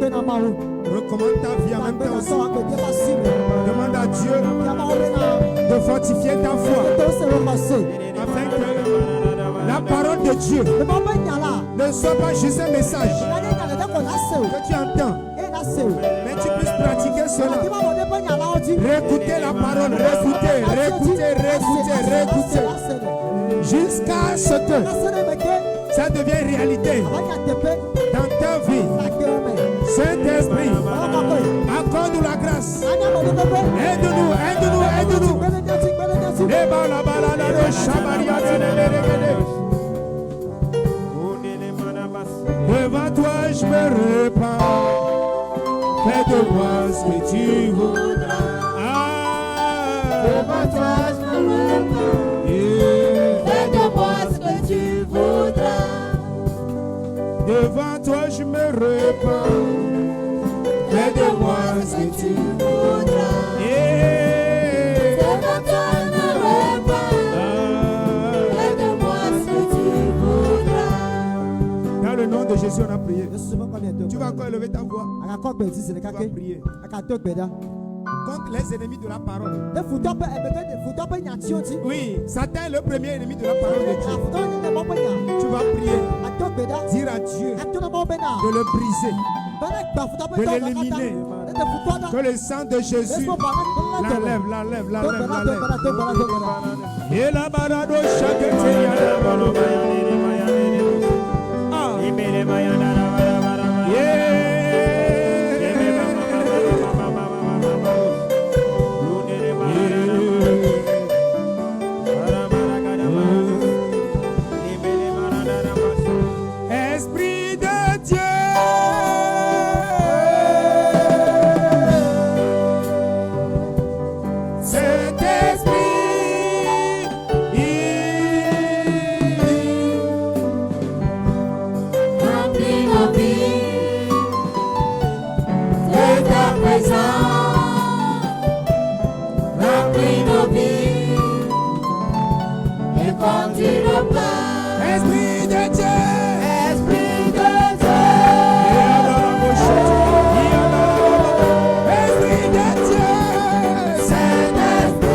Recommande ta vie en même temps aussi. Demande à Dieu de fortifier ta foi afin que la parole de Dieu ne soit pas juste un message que tu entends, mais tu puisses pratiquer cela. Réécouter la parole, réécouter, jusqu'à ce que ça devienne réalité dans ta vie. Saint-Esprit, accorde-nous la grâce. Aide-nous. Devant toi je me répands. Fais de moi ce que tu voudras. Devant toi je me répands. Fais de moi ce que tu voudras. Devant toi je me répands. Fais de moi ce que tu voudras. Devant toi je me répands. Fais de moi ce que tu voudras. Dans le nom de Jésus on a prié. Tu vas encore élever ta voix. Tu vas prier contre les ennemis de la parole. Oui, Satan est le premier ennemi de la parole de Dieu. Tu vas prier, dire à Dieu de le briser, de l'éliminer, que le sang de Jésus l'enlève. Et la barado Esprit de Dieu, Saint-Esprit, Remplis nos vies de ta présence. Remplis nos vies et conduis nos pas. Esprit de Dieu, Esprit de Dieu, Esprit de Dieu, Saint-Esprit,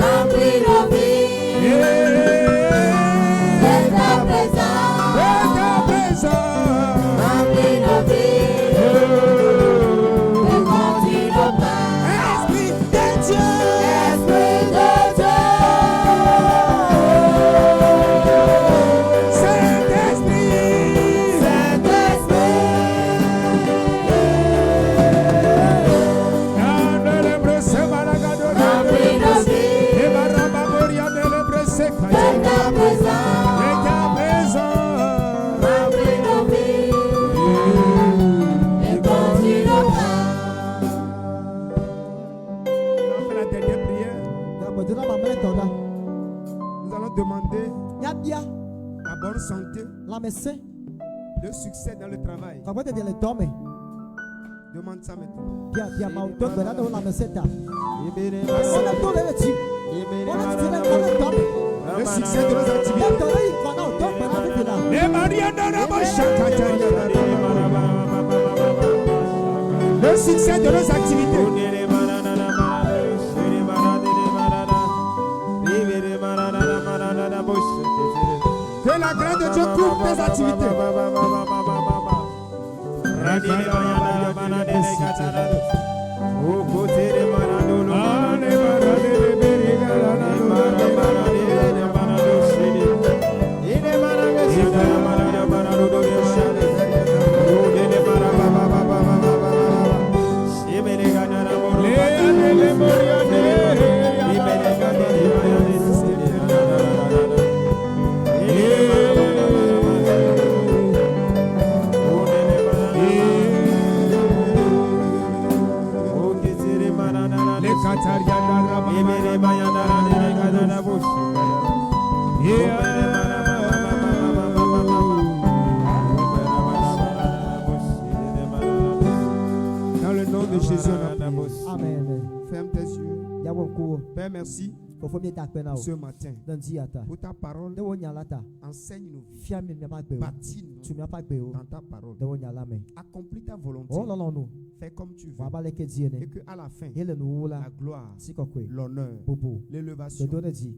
remplis nos vies de ta présence. Remplis nos vies et conduis nos pas. Esprit de Dieu, Esprit de Dieu, Saint-Esprit, Saint-Esprit, remplis nos vies de ta présence. Remplis nos vies et conduis nos pas. La dernière prière, nous allons demander la bonne santé, le succès dans le travail. Demande ça maintenant. Le succès de nos activités. Le succès de nos activités. Que la grâce de Dieu couvre tes activités. Dans le nom de Jésus, on a prié. Amen. Ferme tes yeux. Yawo nkuwo. Père, merci Ce matin, pour ta parole, enseigne-nous, bâtis-nous dans ta parole. Accomplis ta volonté. Fais comme tu veux. Et que à la fin, la gloire, l'honneur, l'élévation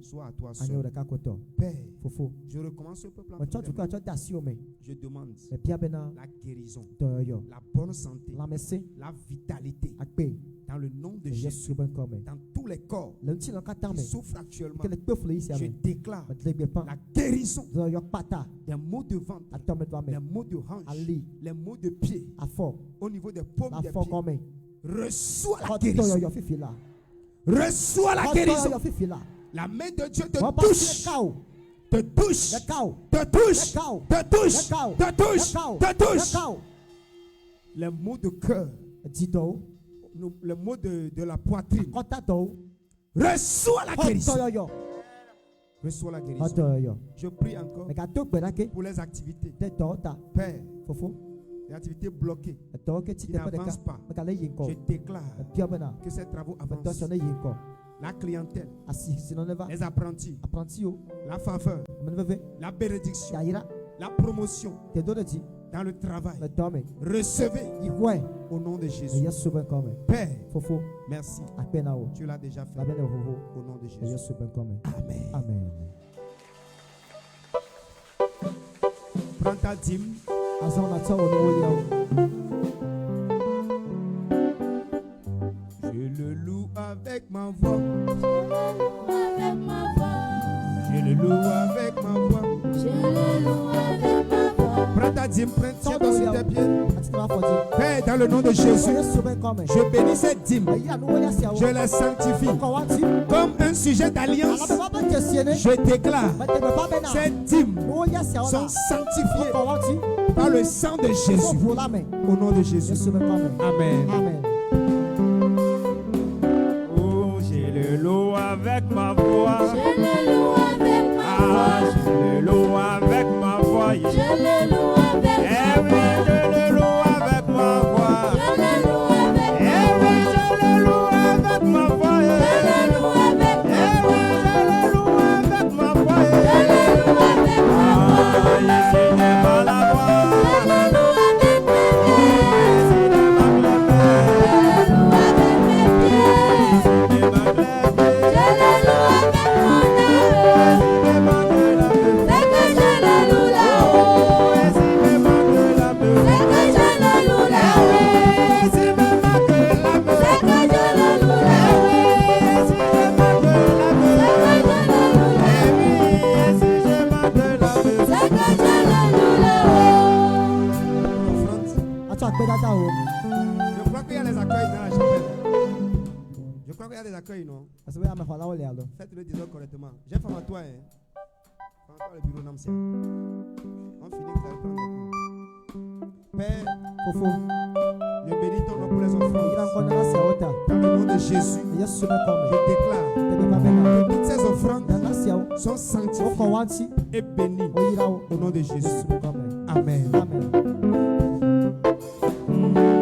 soit à toi seul. Père, je recommence ce peuple en tes mains. Je demande la guérison, la bonne santé, la vitalité. Dans le nom de Jésus, dans tous les corps qui souffrent actuellement, je déclare la guérison des maux de ventre, les maux de hanche, les maux de pied, au niveau des paumes des pieds. Reçois la guérison. Reçois la guérison. La main de Dieu te touche. Te touche. Te touche. Te touche. Te touche. Te touche. Les maux de cœur. Le mot de la poitrine. Reçois la guérison. Reçois la guérison. Je prie encore pour les activités. Père, les activités bloquées qui n'avancent pas. Je déclare que ces travaux avancent. La clientèle, les apprentis, la faveur, la bénédiction, la promotion dans le travail. Recevez au nom de Jésus. Père, merci. Tu l'as déjà fait au nom de Jésus. Amen. Amen. Prends ta dîme. Je le loue avec ma voix. Je le loue avec ma voix. Prends ta dîme, tiens-toi sur tes pieds. Père, dans le nom de Jésus, je bénis cette dîme. Je la sanctifie comme un sujet d'alliance. Je déclare cette dîme sont sanctifiées par le sang de Jésus. Au nom de Jésus. Amen. Amen. Oh, j'ai le lot avec ma voix. Je le loue avec ma voix. Je le loue avec ma voix. Je le loue avec ma voix. Je le loue avec ma voix. Je le loue avec ma voix. Je le loue avec ma voix. Je le loue avec ma voix. Je le loue avec ma voix. Je le loue avec ma voix. Ici n'est pas la voix. Je le loue avec ma voix. Ici n'est pas la voix. Je le loue avec mes pieds. Je le loue avec mon âme. C'est que je le loue là-haut. C'est que je le loue là-haut. C'est que je le loue là-haut. C'est que je le loue là-haut. C'est que je le loue là-haut. Je crois qu'il y a les accueils dans la chapelle. Je crois qu'il y a des accueils, non? Faites-le disons correctement. J'ai fait à toi, hein. Encore le bureau Namsia. On finit par prendre des cours. Père, je bénis ton nom pour les offrandes. Dans le nom de Jésus, je déclare que toutes ces offrandes sont sanctifiées et bénies au nom de Jésus. Amen.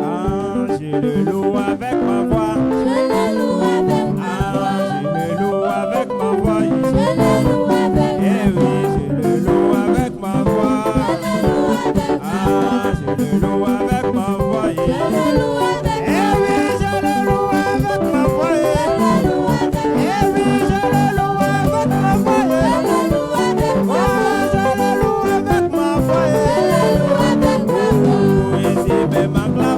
Ah, j'ai le lot avec ma voix. Je le loue avec ma voix. J'ai le lot avec ma voix. Je le loue avec Eh ma voix. oui, j'ai le lot avec ma voix. Ah, j'ai le lot avec ma voix. Je le loue avec Eh oui, j'ai le lot avec ma voix. Eh oui, j'ai le lot avec ma voix. Oh, j'ai le lot avec ma voix. Oh, ici, mais ma voix.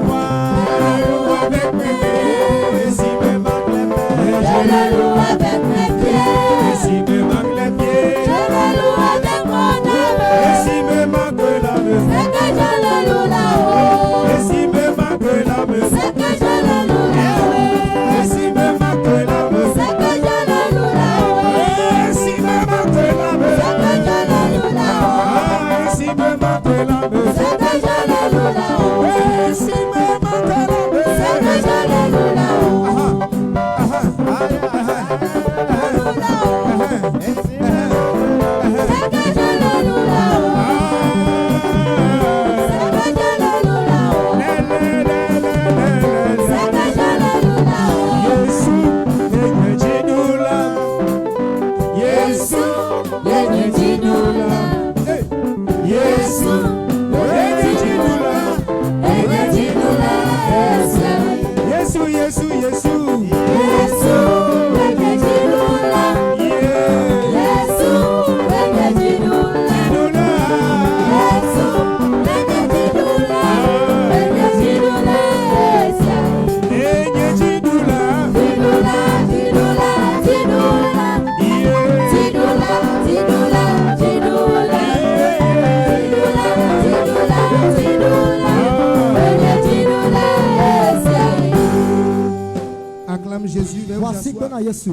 Voici qu'on a Jésus.